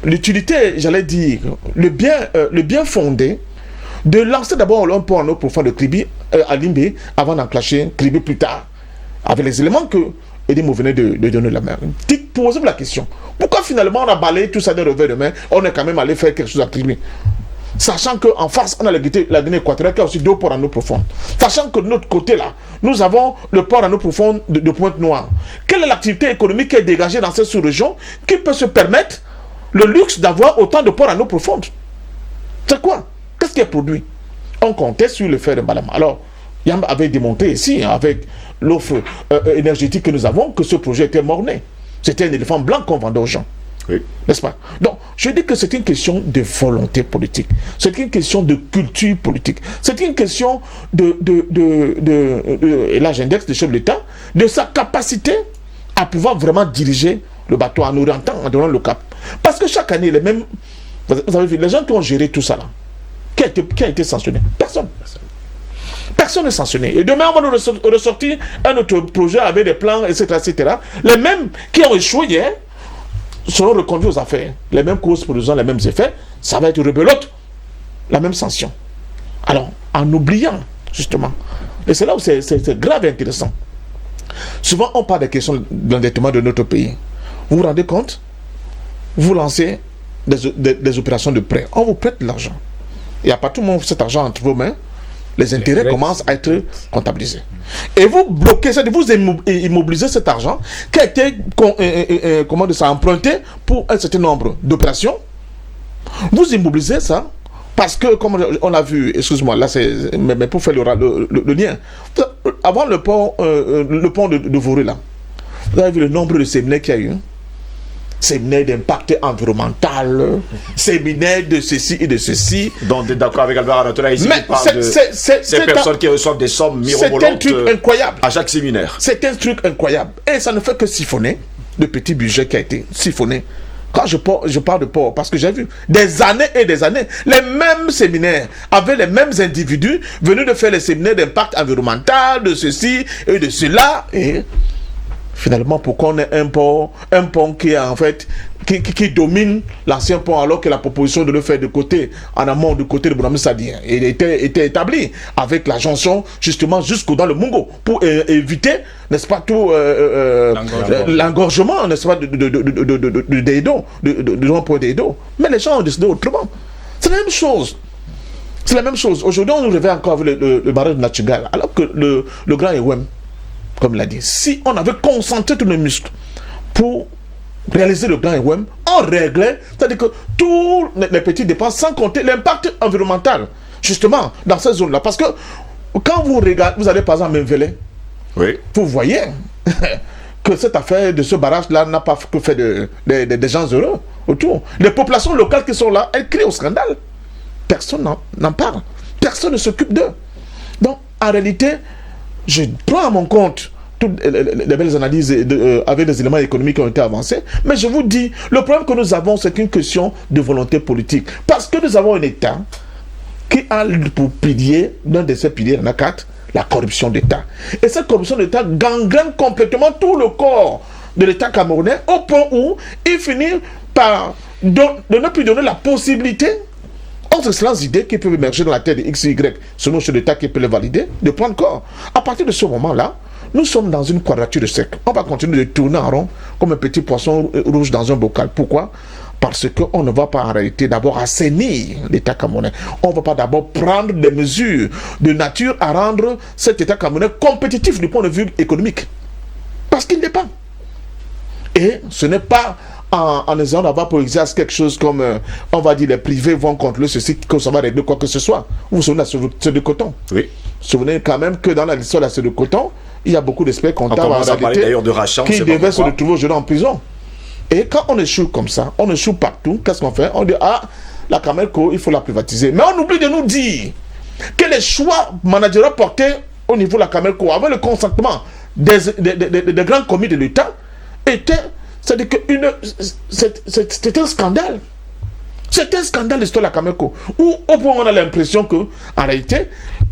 [SPEAKER 5] l'utilité, j'allais dire, le bien fondé de lancer d'abord un port en eau profonde de Kribi à Limbe avant d'enclencher Kribi plus tard, avec les éléments que Edimo venait de donner la main. Posez-vous la question. Pourquoi finalement on a balayé tout ça d'un revers de main, on est quand même allé faire quelque chose à Kribi? Sachant qu'en face, on a la Guinée équatoriale qui a aussi 2 ports en eau profonde. Sachant que de notre côté là, nous avons le port en eau profonde de Pointe-Noire. Quelle est l'activité économique qui est dégagée dans cette sous-région qui peut se permettre le luxe d'avoir autant de ports en eau profonde? C'est quoi? Qu'est-ce qui est produit? On comptait sur le fer de Mbalama. Alors, Yamba avait démontré ici, avec l'offre énergétique que nous avons, que ce projet était mort-né. C'était un éléphant blanc qu'on vendait aux gens.
[SPEAKER 1] Oui.
[SPEAKER 5] N'est-ce pas? Donc, je dis que c'est une question de volonté politique. C'est une question de culture politique. C'est une question et là j'indexe le chef de l'État, de sa capacité à pouvoir vraiment diriger le bateau en orientant, en donnant le cap. Parce que chaque année, vous avez vu, les gens qui ont géré tout ça là, qui a été sanctionné? Personne. Personne n'est sanctionné. Et demain, on va nous ressortir un autre projet avec des plans, etc., etc. Les mêmes qui ont échoué hier seront reconduits aux affaires. Les mêmes causes produisant les mêmes effets, ça va être rebelote. La même sanction. Alors, en oubliant, justement, et c'est là où c'est grave et intéressant. Souvent, on parle des questions de l'endettement de notre pays. Vous vous rendez compte? Vous lancez des opérations de prêt. On vous prête de l'argent. Et à partir du moment où cet argent entre vos mains, les intérêts commencent à être comptabilisés. Et vous bloquez, c'est-à-dire vous immobilisez cet argent qui a été emprunté pour un certain nombre d'opérations. Vous immobilisez ça parce que, comme on a vu, excuse-moi, là c'est, mais pour faire le lien, avant le pont de Voré là, vous avez vu le nombre de séminaires qu'il y a eu. Séminaire d'impact environnemental, séminaire de ceci et de ceci.
[SPEAKER 1] Donc, d'accord avec Albert Anatola ici,
[SPEAKER 5] mais
[SPEAKER 1] ces personnes qui reçoivent des sommes mirobolantes.
[SPEAKER 5] C'est un truc incroyable.
[SPEAKER 1] À chaque séminaire.
[SPEAKER 5] C'est un truc incroyable. Et ça ne fait que siphonner le petit budget qui a été siphonné. Quand je parle de port, parce que j'ai vu des années et des années, les mêmes séminaires avec les mêmes individus venus de faire les séminaires d'impact environnemental, de ceci et de cela. Et finalement, pourquoi on ait un pont qui est en fait qui domine l'ancien pont, alors que la proposition de le faire de côté, en amont du côté de Bounamé Sadi, il était établi avec la jonction justement jusqu'au dans le Mungo pour éviter, n'est-ce pas, tout l'engorgement, n'est-ce pas, des dos, de l'emploi des dos. Mais les gens ont décidé autrement. C'est la même chose. C'est la même chose. Aujourd'hui, on nous réveille encore avec le barrage de Nachigal, alors que le grand Ewem, comme il l'a dit, si on avait concentré tous nos muscles pour réaliser le grand EWEM, on réglait, c'est-à-dire que tous les petits dépenses, sans compter l'impact environnemental, justement, dans ces zones-là. Parce que quand vous regardez, vous allez par exemple à Menvele,
[SPEAKER 1] Oui.
[SPEAKER 5] vous voyez que cette affaire de ce barrage-là n'a pas que fait des gens heureux autour. Les populations locales qui sont là, elles crient au scandale. Personne n'en parle. Personne ne s'occupe d'eux. Donc, en réalité, je prends à mon compte toutes les belles analyses avec des éléments économiques qui ont été avancés, mais je vous dis, le problème que nous avons, c'est une question de volonté politique. Parce que nous avons un État qui a pour pilier, l'un de ses piliers, il y en a 4, la corruption d'État. Et cette corruption d'État gangrène complètement tout le corps de l'État camerounais au point où il finit par de ne plus donner la possibilité aux excellentes idées qui peuvent émerger dans la tête de X, Y, selon ce l'État qui peut les valider, de prendre corps. À partir de ce moment-là, nous sommes dans une quadrature de cercle. On va continuer de tourner en rond comme un petit poisson rouge dans un bocal. Pourquoi ? Parce qu'on ne va pas en réalité d'abord assainir l'État camerounais. On ne va pas d'abord prendre des mesures de nature à rendre cet État camerounais compétitif du point de vue économique. Parce qu'il n'est pas. Et ce n'est pas en essayant d'avoir pour exemple quelque chose comme, on va dire, les privés vont contre ceci, que ça va régler quoi que ce soit. Vous vous souvenez de la CEDE de coton?
[SPEAKER 1] Oui.
[SPEAKER 5] Vous vous souvenez quand même que dans l'histoire de la CEDE de coton, il y a beaucoup d'experts comptables en réalité
[SPEAKER 1] d'ailleurs de rachat,
[SPEAKER 5] qui devaient se retrouver aujourd'hui en prison. Et quand on échoue comme ça, on échoue partout, qu'est-ce qu'on fait? On dit, ah, la Camelco, il faut la privatiser. Mais on oublie de nous dire que les choix managériaux portés au niveau de la Camelco, avec le consentement des grands commis de l'État, étaient, c'est-à-dire que c'était un scandale. C'était un scandale l'histoire de la Camelco. Où au point où on a l'impression que, en réalité,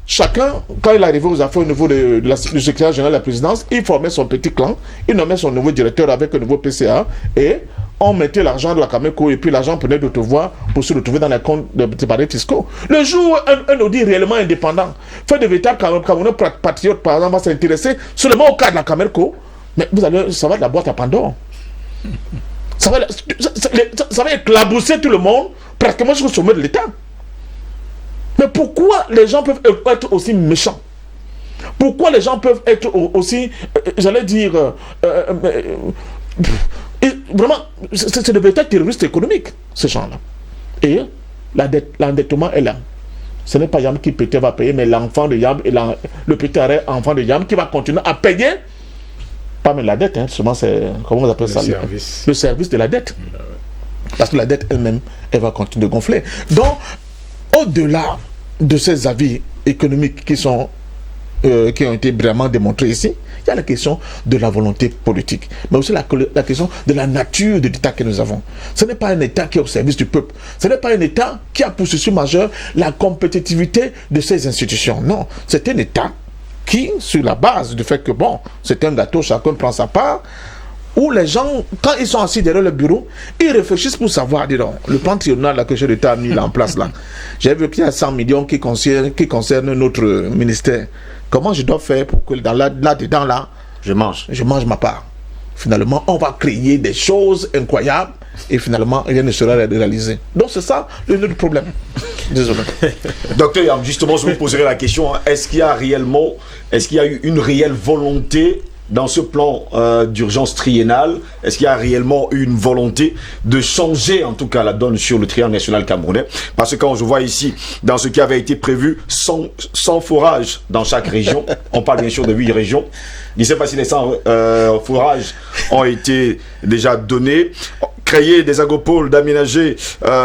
[SPEAKER 5] chacun, quand il arrivait aux affaires au niveau du secrétaire général de la présidence, il formait son petit clan, il nommait son nouveau directeur avec un nouveau PCA, et on mettait l'argent de la Camelco, et puis l'argent prenait d'autres voies pour se retrouver dans les comptes des paradis fiscaux. Le jour où un audit réellement indépendant fait de véritables Camerounais patriotes, par exemple, va s'intéresser seulement au cas de la Camelco, mais vous allez, ça va de la boîte à Pandore. Ça va éclabousser tout le monde, pratiquement jusqu'au sommet de l'État. Mais pourquoi les gens peuvent être aussi méchants? Pourquoi les gens peuvent être aussi, j'allais dire, vraiment, c'est de véritables terroristes économiques, ces gens-là. Et l'endettement est là. Ce n'est pas Yam qui peut-être va payer, mais l'enfant de Yam et le petit enfant de Yam qui va continuer à payer. Pas même la dette, hein, seulement c'est, comment on appelle ça? Le service de la dette. Parce que la dette elle-même, elle va continuer de gonfler. Donc, au-delà de ces avis économiques qui ont été vraiment démontrés ici, il y a la question de la volonté politique, mais aussi la question de la nature de l'État que nous avons. Ce n'est pas un État qui est au service du peuple. Ce n'est pas un État qui a pour souci majeur la compétitivité de ses institutions. Non, c'est un État qui, sur la base du fait que, bon, c'est un gâteau, chacun prend sa part, où les gens, quand ils sont assis derrière le bureau, ils réfléchissent pour savoir, dis donc, le plan triennal là, que j'ai l'État a mis là en place là, j'ai vu qu'il y a 100 millions qui concernent notre ministère. Comment je dois faire pour que là-dedans là, je mange ma part? Finalement, on va créer des choses incroyables et finalement, rien ne sera réalisé. Donc c'est ça le problème. Désolé.
[SPEAKER 1] Docteur Yam, justement, je vous poserai la question, est-ce qu'il y a eu une réelle volonté dans ce plan d'urgence triennale, est-ce qu'il y a réellement une volonté de changer en tout cas la donne sur le triangle national camerounais? Parce que quand je vois ici, dans ce qui avait été prévu, 100 forages dans chaque région, on parle bien sûr de 8 régions, je ne sais pas si les 100 forages ont été déjà donnés. Créer des agropoles, d'aménager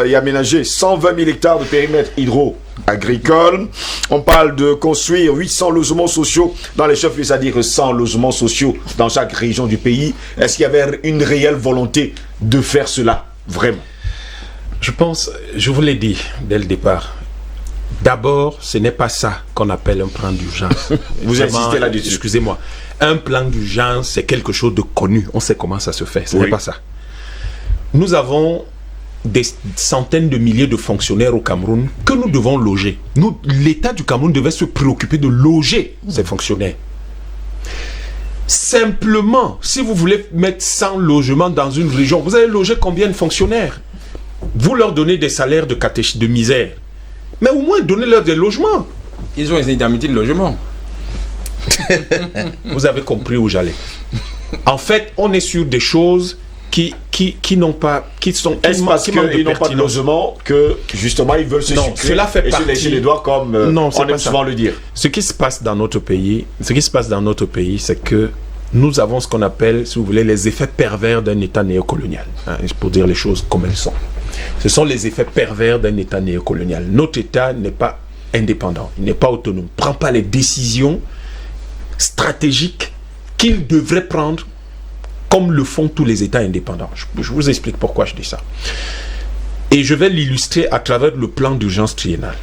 [SPEAKER 1] et aménager 120 000 hectares de périmètre hydro-agricole. On parle de construire 800 logements sociaux dans les chefs-lieux, c'est-à-dire 100 logements sociaux dans chaque région du pays. Est-ce qu'il y avait une réelle volonté de faire cela, vraiment?
[SPEAKER 2] Je pense, je vous l'ai dit dès le départ, d'abord, ce n'est pas ça qu'on appelle un plan d'urgence.
[SPEAKER 1] Vous insistez là-dessus.
[SPEAKER 2] Excusez-moi. Un plan d'urgence, c'est quelque chose de connu. On sait comment ça se fait. Ce n'est pas ça. Nous avons des centaines de milliers de fonctionnaires au Cameroun que nous devons loger. L'État du Cameroun devait se préoccuper de loger ces fonctionnaires. Simplement, si vous voulez mettre 100 logements dans une région, vous allez loger combien de fonctionnaires? Vous leur donnez des salaires de misère. Mais au moins, donnez-leur des logements.
[SPEAKER 4] Ils ont des indemnités de logement.
[SPEAKER 2] Vous avez compris où j'allais. En fait, on est sur des choses qui n'ont pas, qui sont,
[SPEAKER 1] est-ce parce qu'ils n'ont pas de
[SPEAKER 2] pertinence.
[SPEAKER 1] logement que justement ils veulent se
[SPEAKER 2] Non,
[SPEAKER 1] sucrer
[SPEAKER 2] cela fait
[SPEAKER 1] et se
[SPEAKER 2] partie-
[SPEAKER 1] lécher les doigts comme
[SPEAKER 2] Non, c'est
[SPEAKER 1] on
[SPEAKER 2] pas
[SPEAKER 1] aime
[SPEAKER 2] ça.
[SPEAKER 1] souvent le dire.
[SPEAKER 2] Ce qui se passe dans notre pays, c'est que nous avons ce qu'on appelle, si vous voulez, les effets pervers d'un État néocolonial. Hein, pour dire les choses comme elles sont. Ce sont les effets pervers d'un État néocolonial. Notre État n'est pas indépendant, il n'est pas autonome, ne prend pas les décisions stratégiques qu'il devrait prendre comme le font tous les États indépendants. Je vous explique pourquoi je dis ça. Et je vais l'illustrer à travers le plan d'urgence triennal.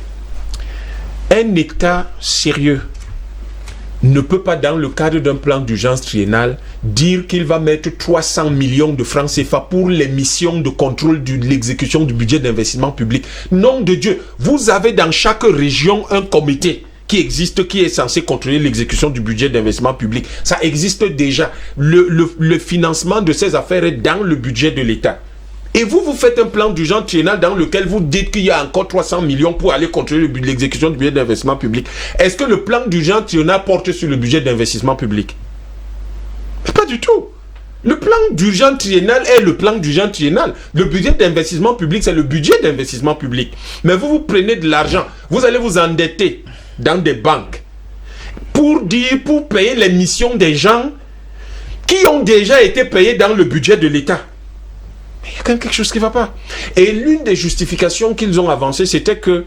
[SPEAKER 2] Un État sérieux ne peut pas, dans le cadre d'un plan d'urgence triennal, dire qu'il va mettre 300 millions de francs CFA pour les missions de contrôle de l'exécution du budget d'investissement public. Nom de Dieu, vous avez dans chaque région un comité qui existe, qui est censé contrôler l'exécution du budget d'investissement public. Ça existe déjà. Le financement de ces affaires est dans le budget de l'État. Et vous faites un plan d'urgence triennal dans lequel vous dites qu'il y a encore 300 millions pour aller contrôler l'exécution du budget d'investissement public. Est-ce que le plan d'urgence triennal porte sur le budget d'investissement public? Pas du tout. Le plan d'urgence triennal est le plan d'urgence triennal. Le budget d'investissement public, c'est le budget d'investissement public. Mais vous prenez de l'argent, vous allez vous endetter dans des banques pour payer les missions des gens qui ont déjà été payés dans le budget de l'État. Il y a quand même quelque chose qui ne va pas. Et l'une des justifications qu'ils ont avancées, c'était que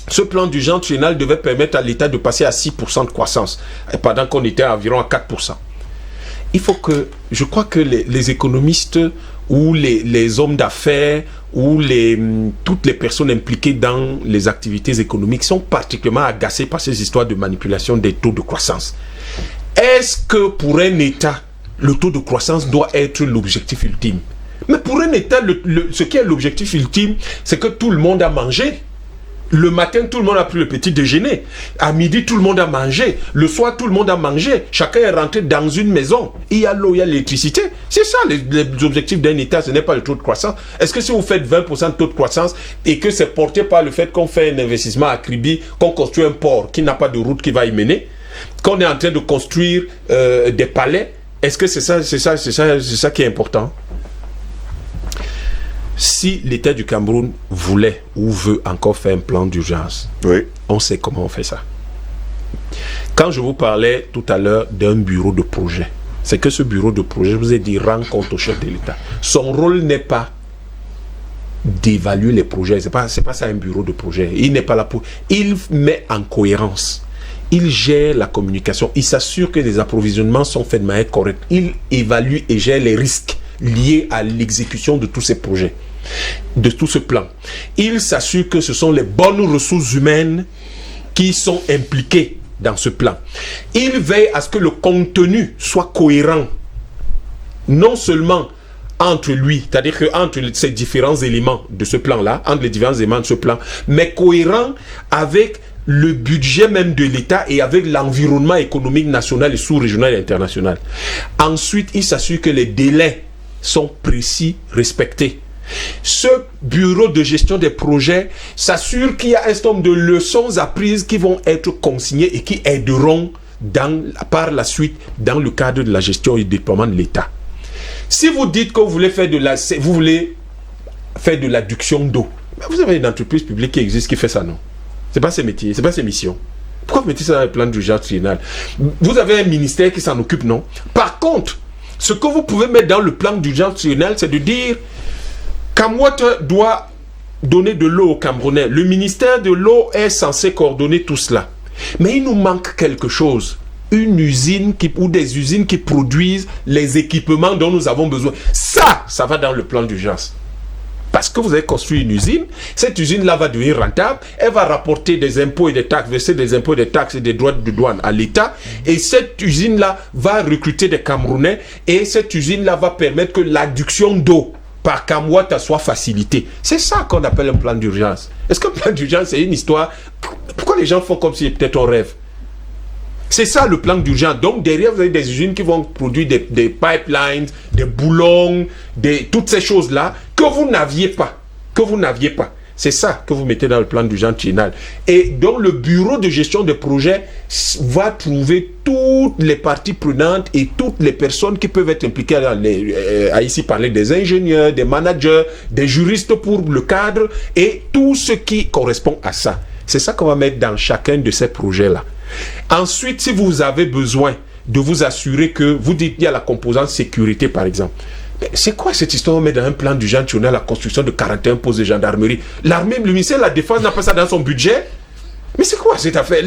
[SPEAKER 2] ce plan d'urgence triennal devait permettre à l'État de passer à 6% de croissance, pendant qu'on était à environ à 4%. Je crois que les économistes ou les hommes d'affaires ou toutes les personnes impliquées dans les activités économiques sont particulièrement agacés par ces histoires de manipulation des taux de croissance. Est-ce que pour un État, le taux de croissance doit être l'objectif ultime? Mais pour un État, ce qui est l'objectif ultime, c'est que tout le monde a mangé. Le matin, tout le monde a pris le petit déjeuner. À midi, tout le monde a mangé. Le soir, tout le monde a mangé. Chacun est rentré dans une maison. Il y a l'eau, il y a l'électricité. C'est ça les objectifs d'un État, ce n'est pas le taux de croissance. Est-ce que si vous faites 20% de taux de croissance et que c'est porté par le fait qu'on fait un investissement à Kribi, qu'on construit un port qui n'a pas de route qui va y mener, qu'on est en train de construire des palais, est-ce que c'est ça qui est important? Si l'État du Cameroun voulait ou veut encore faire un plan d'urgence,
[SPEAKER 1] Oui.
[SPEAKER 2] on sait comment on fait ça. Quand je vous parlais tout à l'heure d'un bureau de projet, c'est que ce bureau de projet, je vous ai dit, rend compte au chef de l'État. Son rôle n'est pas d'évaluer les projets, c'est pas ça un bureau de projet. Il n'est pas là pour... Il met en cohérence. Il gère la communication. Il s'assure que les approvisionnements sont faits de manière correcte. Il évalue et gère les risques liés à l'exécution de tous ces projets, de tout ce plan. Il s'assure que ce sont les bonnes ressources humaines qui sont impliquées dans ce plan. Il veille à ce que le contenu soit cohérent, non seulement entre lui, c'est-à-dire que entre ces différents éléments de ce plan-là, entre les différents éléments de ce plan, mais cohérent avec le budget même de l'État et avec l'environnement économique national et sous-régional et international. Ensuite, il s'assure que les délais sont précis, respectés. Ce bureau de gestion des projets s'assure qu'il y a un certain nombre de leçons apprises qui vont être consignées et qui aideront par la suite dans le cadre de la gestion et du déploiement de l'État. Si vous dites que vous voulez faire de l'adduction d'eau, vous avez une entreprise publique qui existe qui fait ça, non? C'est pas ses métiers, c'est pas ses missions. Pourquoi vous mettez ça dans le plan d'urgence triennal? Vous avez un ministère qui s'en occupe, non? Par contre, ce que vous pouvez mettre dans le plan d'urgence triennal, c'est de dire Camwater doit donner de l'eau aux Camerounais. Le ministère de l'eau est censé coordonner tout cela. Mais il nous manque quelque chose. Une usine ou des usines qui produisent les équipements dont nous avons besoin. Ça va dans le plan d'urgence. Parce que vous avez construit une usine, cette usine-là va devenir rentable, elle va rapporter des impôts et des taxes, verser des impôts et des taxes et des droits de douane à l'État, et cette usine-là va recruter des Camerounais, et cette usine-là va permettre que l'adduction d'eau par Camwater soit facilitée. C'est ça qu'on appelle un plan d'urgence. Est-ce qu'un plan d'urgence, c'est une histoire? Pourquoi les gens font comme si peut-être on rêve? C'est ça le plan d'urgence. Donc derrière, vous avez des usines qui vont produire des pipelines, des boulons, toutes ces choses-là que vous n'aviez pas. C'est ça que vous mettez dans le plan d'urgence triennal. Et donc le bureau de gestion des projets va trouver toutes les parties prenantes et toutes les personnes qui peuvent être impliquées à ici parler des ingénieurs, des managers, des juristes pour le cadre et tout ce qui correspond à ça. C'est ça qu'on va mettre dans chacun de ces projets-là. Ensuite, si vous avez besoin de vous assurer que, vous dites qu'il y a la composante sécurité par exemple. Mais c'est quoi cette histoire? On met dans un plan d'urgence triennal la construction de 41 postes de gendarmerie. L'armée, le ministère de la Défense n'a pas ça dans son budget? Mais c'est quoi cette affaire?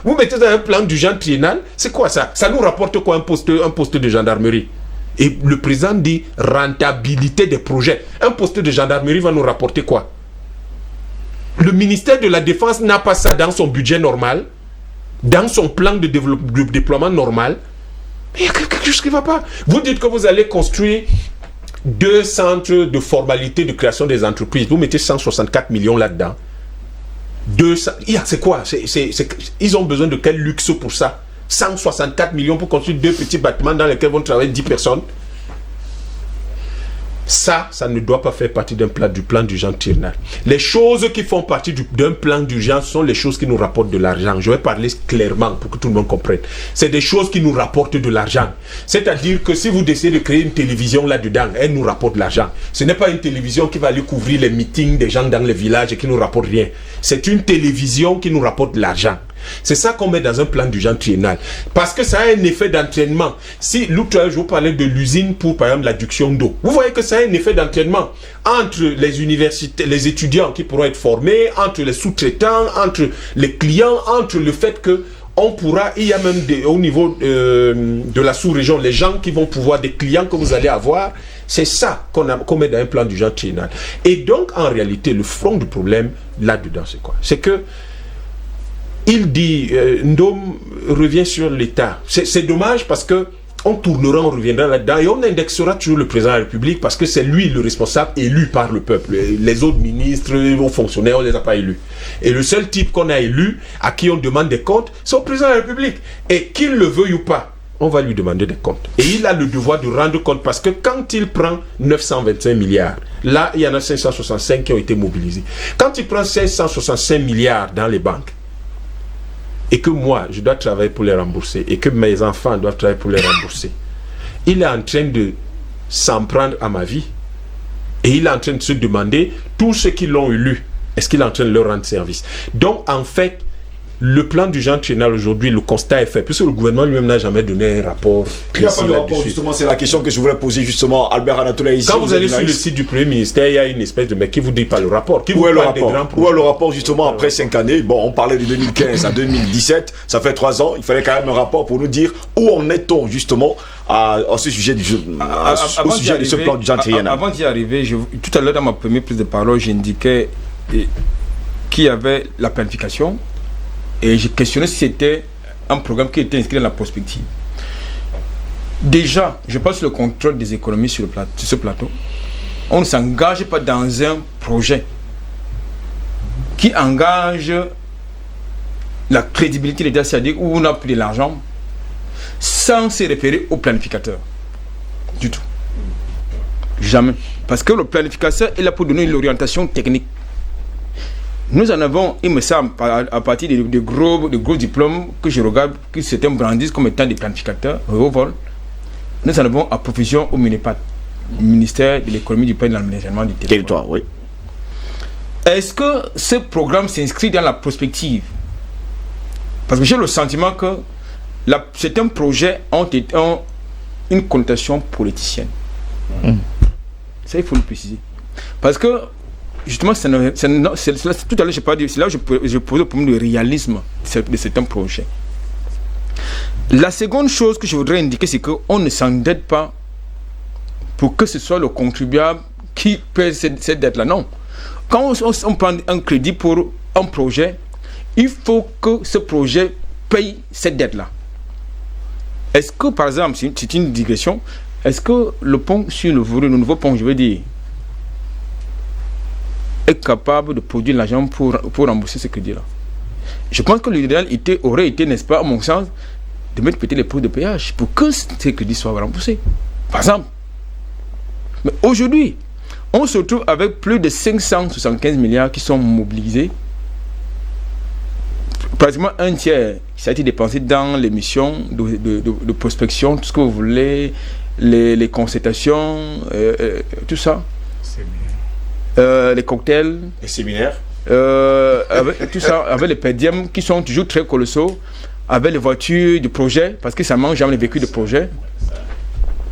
[SPEAKER 2] Vous mettez dans un plan d'urgence triennal, c'est quoi ça? Ça nous rapporte quoi un poste de gendarmerie? Et le président dit rentabilité des projets. Un poste de gendarmerie va nous rapporter quoi? Le ministère de la Défense n'a pas ça dans son budget normal, dans son plan de déploiement normal. Mais il y a quelque chose qui ne va pas. Vous dites que vous allez construire 2 centres de formalité de création des entreprises. Vous mettez 164 millions là-dedans. C'est quoi? Ils ont besoin de quel luxe pour ça? 164 millions pour construire 2 petits bâtiments dans lesquels vont travailler 10 personnes. Ça ne doit pas faire partie du plan d'urgence triennal. Les choses qui font partie d'un plan d'urgence sont les choses qui nous rapportent de l'argent. Je vais parler clairement pour que tout le monde comprenne. C'est des choses qui nous rapportent de l'argent. C'est-à-dire que si vous décidez de créer une télévision là-dedans, elle nous rapporte de l'argent. Ce n'est pas une télévision qui va aller couvrir les meetings des gens dans les villages et qui nous rapporte rien. C'est une télévision qui nous rapporte de l'argent. C'est ça qu'on met dans un plan d'urgence triennal. Parce que ça a un effet d'entraînement. Si l'autre jour, je vous parlais de l'usine pour, par exemple, l'adduction d'eau. Vous voyez que ça a un effet d'entraînement entre les universités, les étudiants qui pourront être formés, entre les sous-traitants, entre les clients, entre le fait que on pourra, il y a même au niveau de la sous-région, les gens qui vont pouvoir, des clients que vous allez avoir, c'est ça qu'on met dans un plan d'urgence triennal. Et donc, en réalité, le fond du problème, là-dedans, c'est quoi? C'est que il dit, Ndom revient sur l'État. C'est dommage parce que on tournera, on reviendra là-dedans et on indexera toujours le président de la République parce que c'est lui le responsable élu par le peuple. Les autres ministres, les fonctionnaires, on ne les a pas élus. Et le seul type qu'on a élu, à qui on demande des comptes, c'est au président de la République. Et qu'il le veuille ou pas, on va lui demander des comptes. Et il a le devoir de rendre compte parce que quand il prend 925 milliards, là, il y en a 565 qui ont été mobilisés. Quand il prend 565 milliards dans les banques, et que moi, je dois travailler pour les rembourser, et que mes enfants doivent travailler pour les rembourser, il est en train de s'en prendre à ma vie, et il est en train de se demander, tous ceux qui l'ont élu, est-ce qu'il est en train de leur rendre service? Donc, en fait, le plan d'urgence triennal aujourd'hui, le constat est fait, puisque le gouvernement lui-même n'a jamais donné un rapport.
[SPEAKER 1] Il n'y a pas de rapport, justement, c'est la question que je voulais poser justement, Albert Anatolaï. Ici,
[SPEAKER 2] quand vous allez sur le site du Premier ministère, il y a une espèce de mec qui vous dit pas le rapport.
[SPEAKER 1] Où est le rapport justement après 5 années? Bon, on parlait de 2015 à 2017, ça fait 3 ans, il fallait quand même un rapport pour nous dire où en est-on justement à ce sujet de ce plan d'urgence triennal.
[SPEAKER 4] Avant d'y arriver, tout à l'heure dans ma première prise de parole, j'indiquais qu'il y avait la planification. Et j'ai questionné si c'était un programme qui était inscrit dans la prospective. Déjà, je pense le contrôle des économies sur ce plateau. On ne s'engage pas dans un projet qui engage la crédibilité de l'État, c'est-à-dire où on a pris de l'argent sans se référer au planificateur. Du tout. Jamais. Parce que le planificateur est là pour donner l'orientation technique. Nous en avons, il me semble, à partir de gros diplômes que je regarde, que certains brandissent comme étant des planificateurs, au vol. Nous en avons à profusion au MINEPAD, ministère de l'économie, du pays et de l'aménagement du territoire.
[SPEAKER 1] Oui.
[SPEAKER 4] Est-ce que ce programme s'inscrit dans la prospective? Parce que j'ai le sentiment que certains projets ont une connotation politicienne. Ça, il faut le préciser. Parce que justement, tout à l'heure, je parlais, c'est là où je pose le problème de réalisme de certains projets. La seconde chose que je voudrais indiquer, c'est qu'on ne s'endette pas pour que ce soit le contribuable qui paie cette dette-là. Non. Quand on prend un crédit pour un projet, il faut que ce projet paye cette dette-là. Est-ce que, par exemple, c'est une digression, est-ce que le pont sur le nouveau pont, je veux dire, est capable de produire l'argent pour rembourser ce crédit-là? Je pense que l'idéal aurait été, n'est-ce pas, à mon sens, de mettre peut-être les pots de péage pour que ces crédits soient remboursés. Par exemple. Mais aujourd'hui, On se retrouve avec plus de 575 milliards qui sont mobilisés. Pratiquement un tiers qui a été dépensé dans les missions de prospection, tout ce que vous voulez, les consultations, tout ça. Les cocktails.
[SPEAKER 2] Les séminaires.
[SPEAKER 4] Avec, tout ça, avec les PDM qui sont toujours très colossaux, avec les voitures du projet, parce que ça mange jamais les véhicules de projet.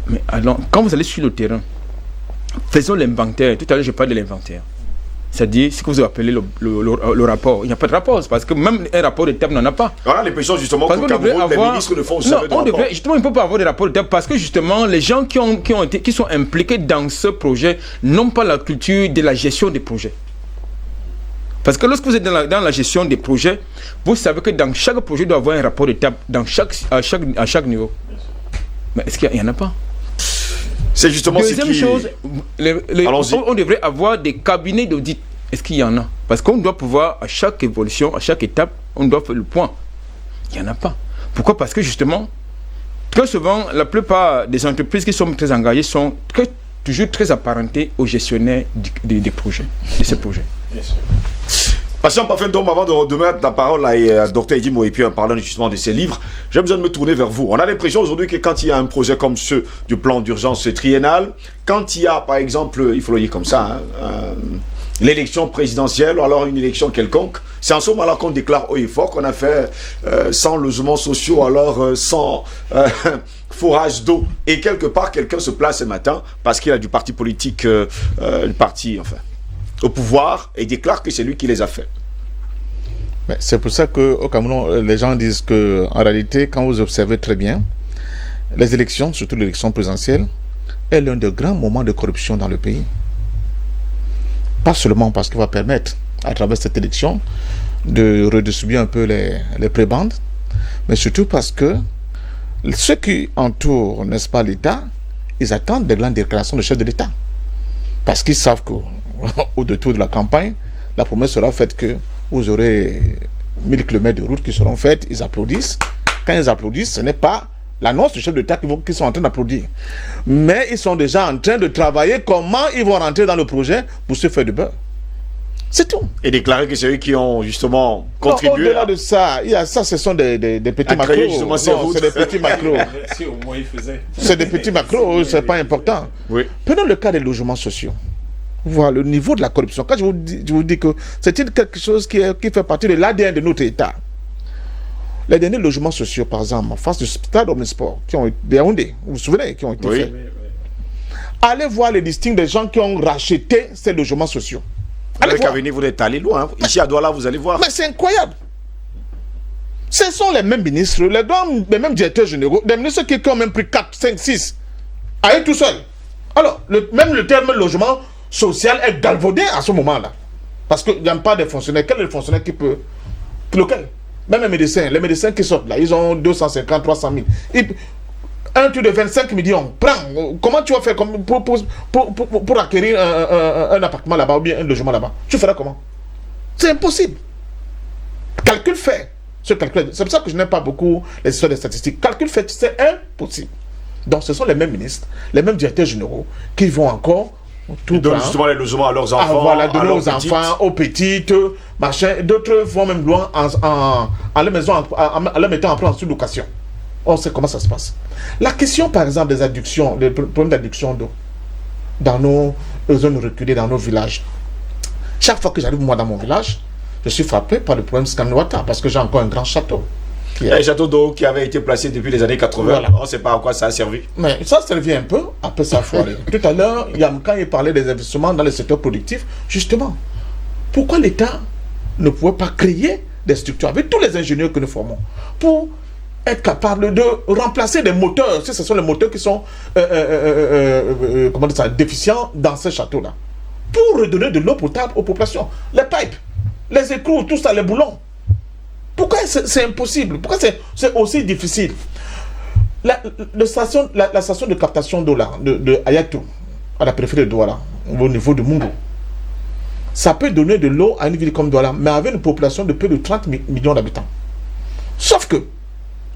[SPEAKER 4] Mais alors, quand vous allez sur le terrain, faisons l'inventaire. Tout à l'heure, je parle de l'inventaire. C'est-à-dire ce que vous appelez le rapport. Il n'y a pas de rapport, parce que même un rapport de terme n'en a pas.
[SPEAKER 1] Voilà l'impression justement
[SPEAKER 4] parce
[SPEAKER 1] qu'au Cameroun, les ministres ne font jamais de rapport.
[SPEAKER 4] Justement, il ne peut pas avoir de rapport de terme, parce que justement, les gens qui sont impliqués dans ce projet n'ont pas la culture de la gestion des projets. Parce que lorsque vous êtes dans la gestion des projets, vous savez que dans chaque projet, il doit y avoir un rapport de table à chaque niveau. Mais est-ce qu'il n'y en a pas?
[SPEAKER 1] C'est justement ce qui...
[SPEAKER 4] Deuxième chose, on devrait avoir des cabinets d'audit. Est-ce qu'il y en a? Parce qu'on doit pouvoir, à chaque évolution, à chaque étape, on doit faire le point. Il n'y en a pas. Pourquoi? Parce que justement, très souvent, la plupart des entreprises qui sont très engagées sont toujours très apparentées aux gestionnaires des projets, de ces projets.
[SPEAKER 2] Bien sûr.
[SPEAKER 1] Patient Parfait Dom, avant de mettre la parole à Dr Edimo et puis en parlant justement de ses livres, j'ai besoin de me tourner vers vous. On a l'impression aujourd'hui que quand il y a un projet comme ce du plan d'urgence triennal, quand il y a par exemple, il faut le dire comme ça, l'élection présidentielle ou alors une élection quelconque, c'est en ce moment-là qu'on déclare haut et fort qu'on a fait 100 logements sociaux, alors 100 forages d'eau. Et quelque part, quelqu'un se place ce matin parce qu'il a du parti politique, au pouvoir et déclare que c'est lui qui les a fait.
[SPEAKER 5] C'est pour ça qu'au Cameroun, les gens disent qu'en réalité, quand vous observez très bien, les élections, surtout l'élection présidentielle, est l'un des grands moments de corruption dans le pays. Pas seulement parce qu'il va permettre, à travers cette élection, de redistribuer un peu les prébendes, mais surtout parce que ceux qui entourent, n'est-ce pas, l'État, ils attendent des grandes déclarations de chef de l'État. Parce qu'ils savent qu'au détour de la campagne, la promesse sera faite que vous aurez 1000 km de route qui seront faites, ils applaudissent. Quand ils applaudissent, ce n'est pas l'annonce du chef d'État qui sont en train d'applaudir. Mais ils sont déjà en train de travailler comment ils vont rentrer dans le projet pour se faire du beurre. C'est tout.
[SPEAKER 1] Et déclarer que c'est eux qui ont justement contribué.
[SPEAKER 5] Au-delà de ça, ce sont des petits macros. C'est des petits macros.
[SPEAKER 2] Si au moins ils faisaient.
[SPEAKER 5] C'est des petits macros, c'est pas important.
[SPEAKER 1] Oui.
[SPEAKER 5] Prenons le cas des logements sociaux. Voilà le niveau de la corruption. Quand je vous dis que c'est quelque chose qui fait partie de l'ADN de notre État. Les derniers logements sociaux, par exemple, en face du stade Omnisport, qui ont été des Yaoundé, vous vous souvenez, qui ont été faits. Allez voir les listings des gens qui ont racheté ces logements sociaux.
[SPEAKER 1] Allez voir. Vous êtes allé loin. Ici à Douala, vous allez voir.
[SPEAKER 5] Mais c'est incroyable. Ce sont les mêmes ministres, les mêmes directeurs généraux, des ministres qui ont même pris 4, 5, 6 à eux tout seuls. Alors, même le terme logement social est galvaudé à ce moment-là. Parce qu'il n'y a pas de fonctionnaires. Quel est le fonctionnaire qui peut... Lequel? Même les médecins qui sortent là, ils ont 250, 300 000. Un truc de 25 millions, prends. Comment tu vas faire pour acquérir un appartement là-bas ou bien un logement là-bas? Tu feras comment? C'est impossible. Calcul fait. C'est pour ça que je n'aime pas beaucoup les histoires de statistiques. Calcul fait, c'est impossible. Donc ce sont les mêmes ministres, les mêmes directeurs généraux qui vont encore
[SPEAKER 1] tout donnent justement les logements à leurs enfants.
[SPEAKER 5] Voilà, donner aux enfants, aux petites, machin. D'autres vont même loin en leur mettant en plan en sous-location. On sait comment ça se passe. La question, par exemple, des adductions, des problèmes d'adduction d'eau dans nos zones reculées, dans nos villages. Chaque fois que j'arrive, moi, dans mon village, je suis frappé par le problème Scanouata parce que j'ai encore un grand château.
[SPEAKER 1] Un château d'eau qui avait été placé depuis les années 80. Voilà. On ne sait pas à quoi ça a servi.
[SPEAKER 5] Mais ça servait un peu, après ça a foiré. Tout à l'heure, quand il parlait des investissements dans le secteur productif, justement, pourquoi l'État ne pouvait pas créer des structures avec tous les ingénieurs que nous formons pour être capable de remplacer des moteurs, si ce sont les moteurs qui sont déficients dans ces châteaux-là, pour redonner de l'eau potable aux populations. Les pipes, les écrous, tout ça, les boulons. Pourquoi c'est impossible? Pourquoi c'est aussi difficile? La station de captation d'eau là, de Ayatou, à la périphérie de Douala, au niveau de Mungo, ça peut donner de l'eau à une ville comme Douala, mais avec une population de peu de 30 millions d'habitants. Sauf que,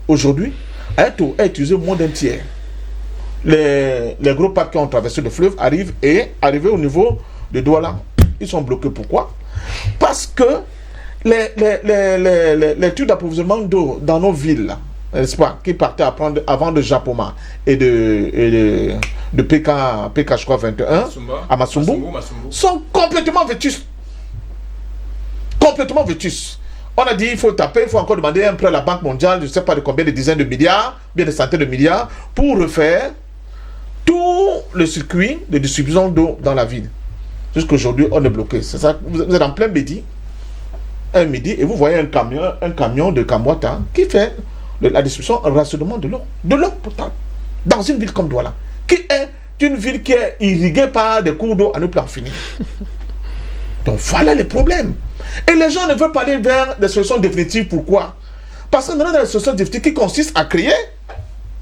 [SPEAKER 5] aujourd'hui, Ayatou a utilisé moins d'un tiers
[SPEAKER 6] les gros parcs qui ont traversé le fleuve arrivent au niveau de Douala. Ils sont bloqués. Pourquoi? Parce que les tubes d'approvisionnement d'eau dans nos villes, là, n'est-ce pas, qui partaient avant de Japoma et de PK, je crois, 21, à Masumbu, sont complètement vétustes. Complètement vétustes. On a dit il faut taper, il faut encore demander un prêt à la Banque mondiale, je ne sais pas de combien de dizaines de milliards, bien de centaines de milliards, pour refaire tout le circuit de distribution d'eau dans la ville. Jusqu'aujourd'hui, on est bloqué. C'est ça, vous êtes en plein midi, et vous voyez un camion de Kamwata qui fait la distribution, un rationnement de l'eau potable, dans une ville comme Douala, qui est une ville qui est irriguée par des cours d'eau à ne plus en finir. Donc voilà les problèmes. Et les gens ne veulent pas aller vers des solutions définitives. Pourquoi? Parce qu'on est dans des solutions définitives qui consistent à créer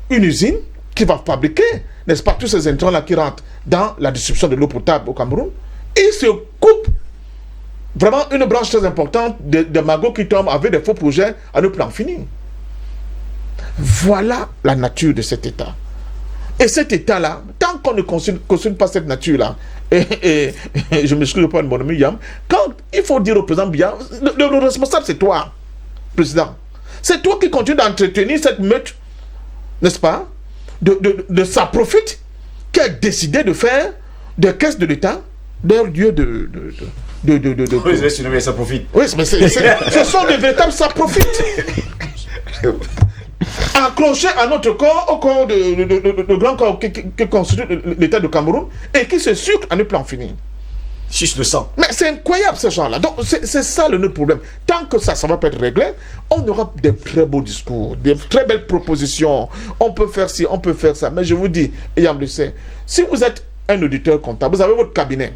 [SPEAKER 6] une usine qui va fabriquer, n'est-ce pas, tous ces intrants-là qui rentrent dans la distribution de l'eau potable au Cameroun. Et se coupe vraiment une branche très importante de magots qui tombent avec des faux projets à ne plus en finir. Voilà la nature de cet État. Et cet État-là, tant qu'on ne consulte pas cette nature-là, et je m'excuse pas de mon ami Yam, quand il faut dire au président Biya, le responsable c'est toi, président. C'est toi qui continues d'entretenir cette meute, n'est-ce pas, de sa profite, qui a décidé de faire des caisses de l'État leur lieu de
[SPEAKER 1] oui, ça profite.
[SPEAKER 6] Oui, mais ce sont des véritables ça profite. Accroché à notre corps, au corps de grand corps qui constitue l'État du Cameroun et qui se sucre à ne plus en finir.
[SPEAKER 1] Suce le sang.
[SPEAKER 6] Mais c'est incroyable ces gens-là. Donc c'est ça notre problème. Tant que ça va pas être réglé, on aura des très beaux discours, des très belles propositions. On peut faire ci, on peut faire ça. Mais je vous dis, Yam le sait, si vous êtes un auditeur comptable, vous avez votre cabinet,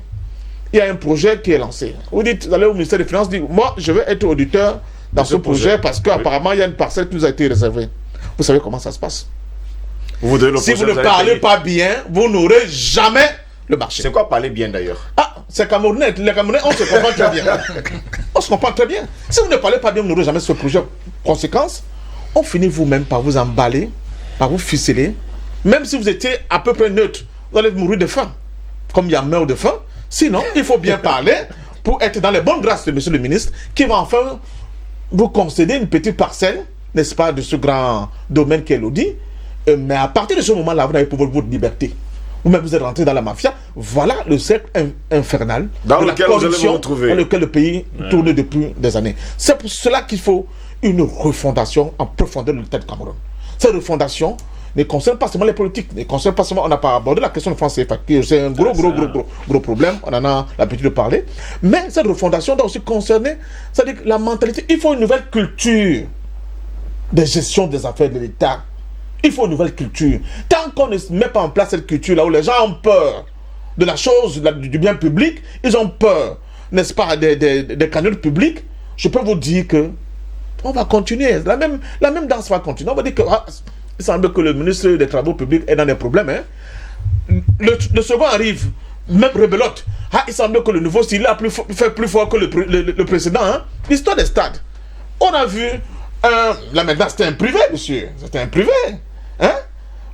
[SPEAKER 6] il y a un projet qui est lancé. Vous dites, vous allez au ministère des Finances, dites, moi je vais être auditeur dans ce projet parce qu'apparemment il y a une parcelle qui nous a été réservée. Vous savez comment ça se passe. Si vous ne parlez pas bien, vous n'aurez jamais le marché.
[SPEAKER 1] C'est quoi parler bien d'ailleurs?
[SPEAKER 6] Ah, c'est Camerounais. Les Camerounais, on se comprend très bien. On se comprend très bien. Si vous ne parlez pas bien, vous n'aurez jamais ce projet. Conséquence, on finit vous-même par vous emballer, par vous ficeler. Même si vous étiez à peu près neutre, vous allez mourir de faim. Comme il y a meurt de faim. Sinon, il faut bien parler pour être dans les bonnes grâces de monsieur le ministre qui va enfin vous concéder une petite parcelle, n'est-ce pas, de ce grand domaine qu'est l'Audi. Mais à partir de ce moment-là, vous n'avez pas votre liberté. Vous-même, vous êtes rentré dans la mafia. Voilà le cercle infernal
[SPEAKER 1] dans lequel vous allez vous retrouver,
[SPEAKER 6] dans lequel le pays tourne depuis des années. C'est pour cela qu'il faut une refondation en profondeur de l'État du Cameroun. Cette refondation ne concerne pas seulement les politiques, ne concerne pas seulement, on n'a pas abordé la question de France CFA, c'est un gros problème, on en a l'habitude de parler, mais cette refondation doit aussi concerner, c'est-à-dire la mentalité. Il faut une nouvelle culture de gestion des affaires de l'État. Il faut une nouvelle culture. Tant qu'on ne met pas en place cette culture-là où les gens ont peur de la chose, du bien public, ils ont peur, n'est-ce pas, des cagnottes publiques, je peux vous dire que on va continuer. La même danse va continuer. On va dire que il semble que le ministre des Travaux publics est dans des problèmes. Hein. Le second arrive, même rebelote. Il semble que le nouveau style a fait plus fort que le précédent. Hein. L'histoire des stades. On a vu, là maintenant c'était un privé, monsieur. C'était un privé. Hein?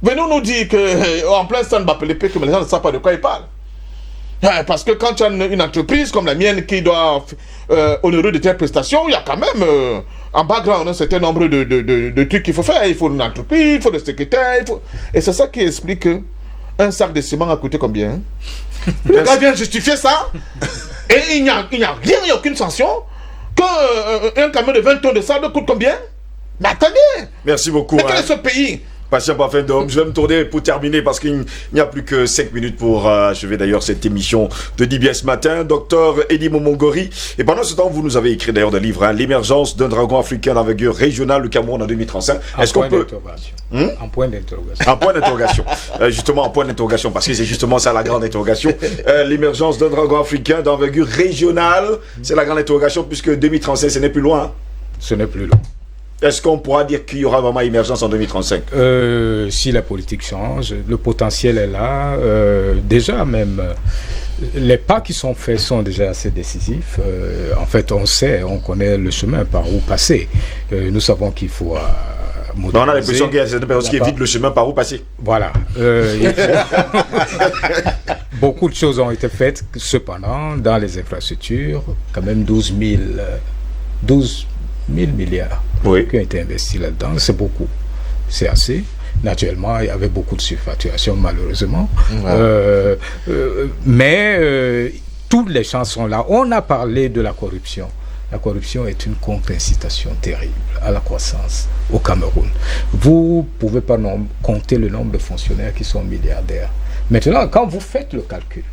[SPEAKER 6] Venez nous dire qu'en plein stade Bapelépé, que les gens ne savent pas de quoi ils parlent. Parce que quand tu as une entreprise comme la mienne qui doit honorer de telles prestations, il y a quand même en background un certain nombre de trucs qu'il faut faire. Il faut une entreprise, il faut des secrétaires. Et c'est ça qui explique que un sac de ciment a coûté combien, hein? Le gars vient justifier ça. Et il n'y a rien, il n'y a aucune sanction. Qu'un camion de 20 tonnes de sable coûte combien? Mais attendez.
[SPEAKER 1] Merci beaucoup.
[SPEAKER 6] Mais quel est ce pays?
[SPEAKER 1] Patient Parfait d'homme, je vais me tourner pour terminer parce qu'il n'y a plus que 5 minutes pour achever d'ailleurs cette émission de DBS ce matin. Docteur Eddie Momongori, et pendant ce temps, vous nous avez écrit d'ailleurs des livres, hein, L'émergence d'un dragon africain d'envergure régionale, le Cameroun en 2035. Est-ce qu'on peut...
[SPEAKER 3] En point d'interrogation.
[SPEAKER 1] En point d'interrogation. Justement, en point d'interrogation, parce que c'est justement ça la grande interrogation. L'émergence d'un dragon africain d'envergure régionale, c'est la grande interrogation puisque 2035, ce n'est plus loin.
[SPEAKER 3] Ce n'est plus loin.
[SPEAKER 1] Est-ce qu'on pourra dire qu'il y aura vraiment émergence en 2035?
[SPEAKER 3] Si la politique change, le potentiel est là. Déjà même, les pas qui sont faits sont déjà assez décisifs. En fait, on connaît le chemin par où passer. Nous savons qu'il faut
[SPEAKER 1] On a l'impression qu'il y a certaines personnes qui évitent le chemin par où passer.
[SPEAKER 3] Voilà. Beaucoup de choses ont été faites, cependant, dans les infrastructures, quand même 12 000 milliards qui ont été investis là-dedans. C'est beaucoup. C'est assez. Naturellement, il y avait beaucoup de surfacturation, malheureusement. Mais toutes les chances sont là. On a parlé de la corruption. La corruption est une contre-incitation terrible à la croissance au Cameroun. Vous ne pouvez pas compter le nombre de fonctionnaires qui sont milliardaires. Maintenant, quand vous faites le calcul,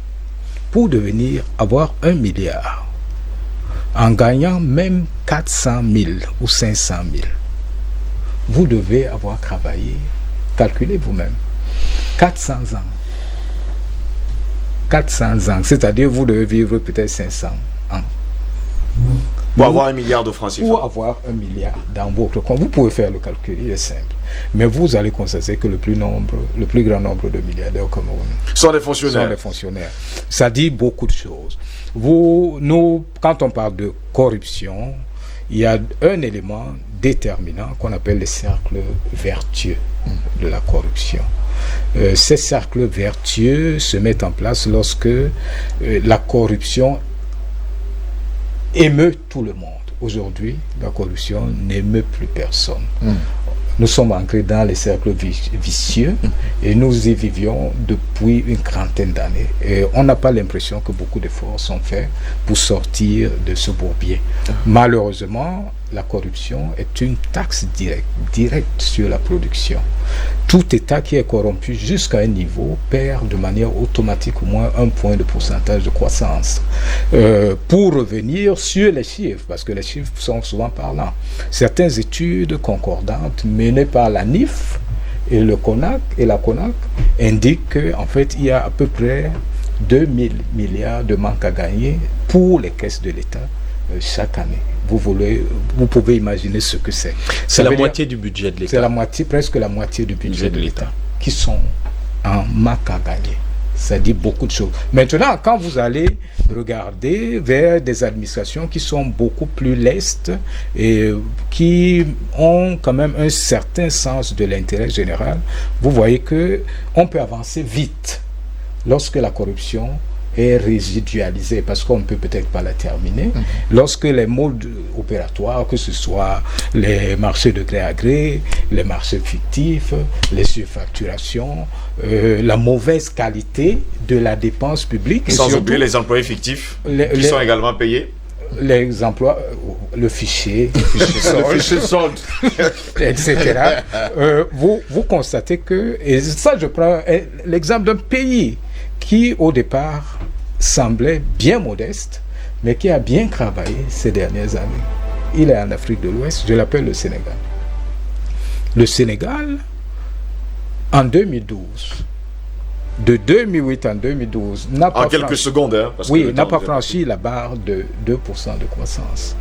[SPEAKER 3] pour avoir 1 milliard, en gagnant même 400 000 ou 500 000, vous devez avoir travaillé, calculez vous-même, 400 ans. 400 ans, c'est-à-dire vous devez vivre peut-être 500 ans.
[SPEAKER 1] Pour avoir 1 milliard de francs CFA.
[SPEAKER 3] Pour avoir 1 milliard dans votre compte. Vous pouvez faire le calcul, il est simple. Mais vous allez constater que le plus grand nombre de milliardaires au Cameroun
[SPEAKER 1] sont des fonctionnaires.
[SPEAKER 3] Ça dit beaucoup de choses. Quand on parle de corruption, il y a un élément déterminant qu'on appelle les cercles vertueux de la corruption. Ces cercles vertueux se mettent en place lorsque la corruption émeut tout le monde. Aujourd'hui, la corruption n'émeut plus personne. Nous sommes ancrés dans les cercles vicieux et nous y vivions depuis une quarantaine d'années. Et on n'a pas l'impression que beaucoup d'efforts sont faits pour sortir de ce bourbier. Malheureusement, la corruption est une taxe directe sur la production. Tout État qui est corrompu jusqu'à un niveau perd de manière automatique au moins 1 point de pourcentage de croissance. Pour revenir sur les chiffres, parce que les chiffres sont souvent parlants, certaines études concordantes menées par la NIF et la CONAC indiquent qu'en fait, il y a à peu près 2 000 milliards de manque à gagner pour les caisses de l'État chaque année. Vous pouvez imaginer ce que c'est.
[SPEAKER 2] C'est la moitié du budget de l'État.
[SPEAKER 3] C'est presque la moitié du budget de l'État qui sont en manque à gagner. Ça dit beaucoup de choses. Maintenant, quand vous allez regarder vers des administrations qui sont beaucoup plus lestes et qui ont quand même un certain sens de l'intérêt général, vous voyez qu'on peut avancer vite lorsque la corruption est résidualisée, parce qu'on ne peut peut-être pas la terminer. Lorsque les modes opératoires, que ce soit les marchés de gré à gré, les marchés fictifs, les surfacturations, la mauvaise qualité de la dépense publique.
[SPEAKER 1] Sans oublier les employés fictifs qui sont également payés.
[SPEAKER 3] Les emplois, le fichier solde, etc. Vous constatez que, et ça je prends l'exemple d'un pays qui au départ semblait bien modeste, mais qui a bien travaillé ces dernières années. Il est en Afrique de l'Ouest, je l'appelle le Sénégal. Le Sénégal, en 2012, de 2008 en 2012, n'a pas franchi la barre de 2% de croissance.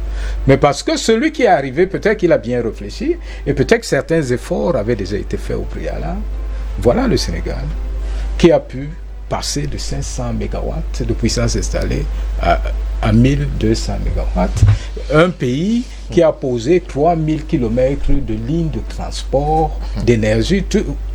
[SPEAKER 3] Mais parce que celui qui est arrivé, peut-être qu'il a bien réfléchi, et peut-être que certains efforts avaient déjà été faits au préalable. Voilà le Sénégal, qui a pu passer de 500 mégawatts de puissance installée à 1200 mégawatts. Un pays qui a posé 3000 km de lignes de transport d'énergie.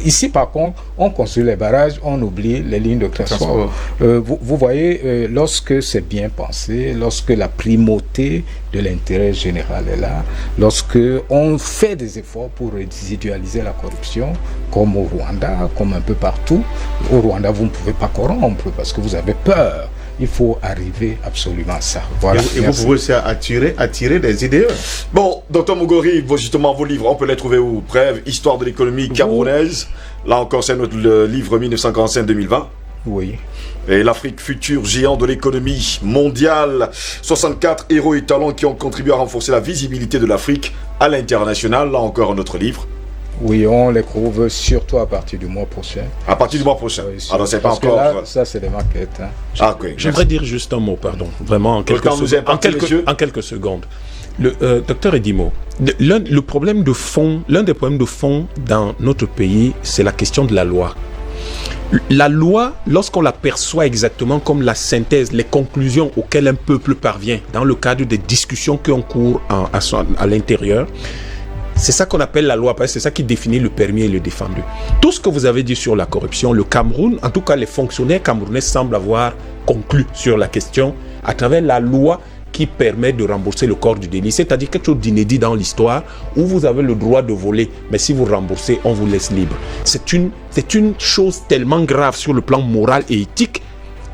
[SPEAKER 3] Ici, par contre, on construit les barrages, on oublie les lignes de transport. Vous voyez, lorsque c'est bien pensé, lorsque la primauté de l'intérêt général est là, lorsque on fait des efforts pour résidualiser la corruption, comme au Rwanda, comme un peu partout. Au Rwanda, vous ne pouvez pas corrompre parce que vous avez peur. Il faut arriver absolument à ça. Voilà.
[SPEAKER 5] Et vous pouvez aussi attirer des idées.
[SPEAKER 1] Bon, Dr Mogori, justement, vos livres, on peut les trouver où? Bref, Histoire de l'économie camerounaise. Là encore, c'est notre livre 1945-2020.
[SPEAKER 3] Oui.
[SPEAKER 1] Et l'Afrique future, géant de l'économie mondiale. 64 héros et talents qui ont contribué à renforcer la visibilité de l'Afrique à l'international. Là encore, un autre livre.
[SPEAKER 3] Oui, on les trouve surtout à partir du mois prochain.
[SPEAKER 1] À partir du mois prochain.
[SPEAKER 3] Oui,
[SPEAKER 1] alors, c'est pas
[SPEAKER 3] parce
[SPEAKER 1] encore.
[SPEAKER 3] Que là, ça, c'est des maquettes. Hein.
[SPEAKER 1] Ah, okay.
[SPEAKER 2] J'aimerais dire juste un mot, pardon. Vraiment, en quelques secondes. Le docteur Edimo, le problème de fond, l'un des problèmes de fond dans notre pays, c'est la question de la loi. La loi, lorsqu'on la perçoit exactement comme la synthèse, les conclusions auxquelles un peuple parvient dans le cadre des discussions qui ont cours à l'intérieur, C'est ça qu'on appelle la loi, parce que c'est ça qui définit le permis et le défendu. Tout ce que vous avez dit sur la corruption, le Cameroun, en tout cas les fonctionnaires camerounais semblent avoir conclu sur la question à travers la loi qui permet de rembourser le corps du délit, c'est-à-dire quelque chose d'inédit dans l'histoire où vous avez le droit de voler, mais si vous remboursez, on vous laisse libre. C'est une chose tellement grave sur le plan moral et éthique.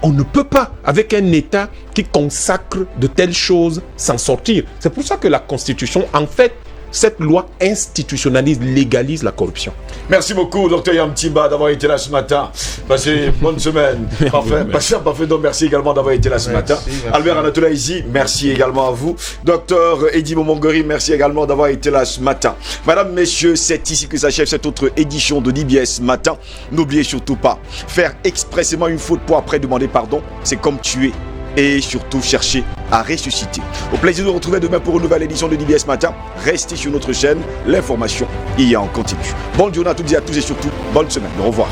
[SPEAKER 2] On ne peut pas, avec un État qui consacre de telles choses, s'en sortir. C'est pour ça que la Constitution, en fait, cette loi institutionnalise, légalise la corruption.
[SPEAKER 1] Merci beaucoup, Dr Yamtimba, d'avoir été là ce matin. Passez une bonne semaine. Parfait. Passez un parfait. Donc, merci également d'avoir été là ce matin. Albert Anatolaïzi, merci également à vous. Docteur Eddy Momongori, merci également d'avoir été là ce matin. Madame, messieurs, c'est ici que s'achève cette autre édition de DBS Matin. N'oubliez surtout pas, faire expressément une faute pour après demander pardon, c'est comme tuer. Et surtout chercher à ressusciter. Au plaisir de vous retrouver demain pour une nouvelle édition de DBS Matin. Restez sur notre chaîne, l'information y est en continu. Bonne journée à toutes et à tous et surtout, bonne semaine. Au revoir.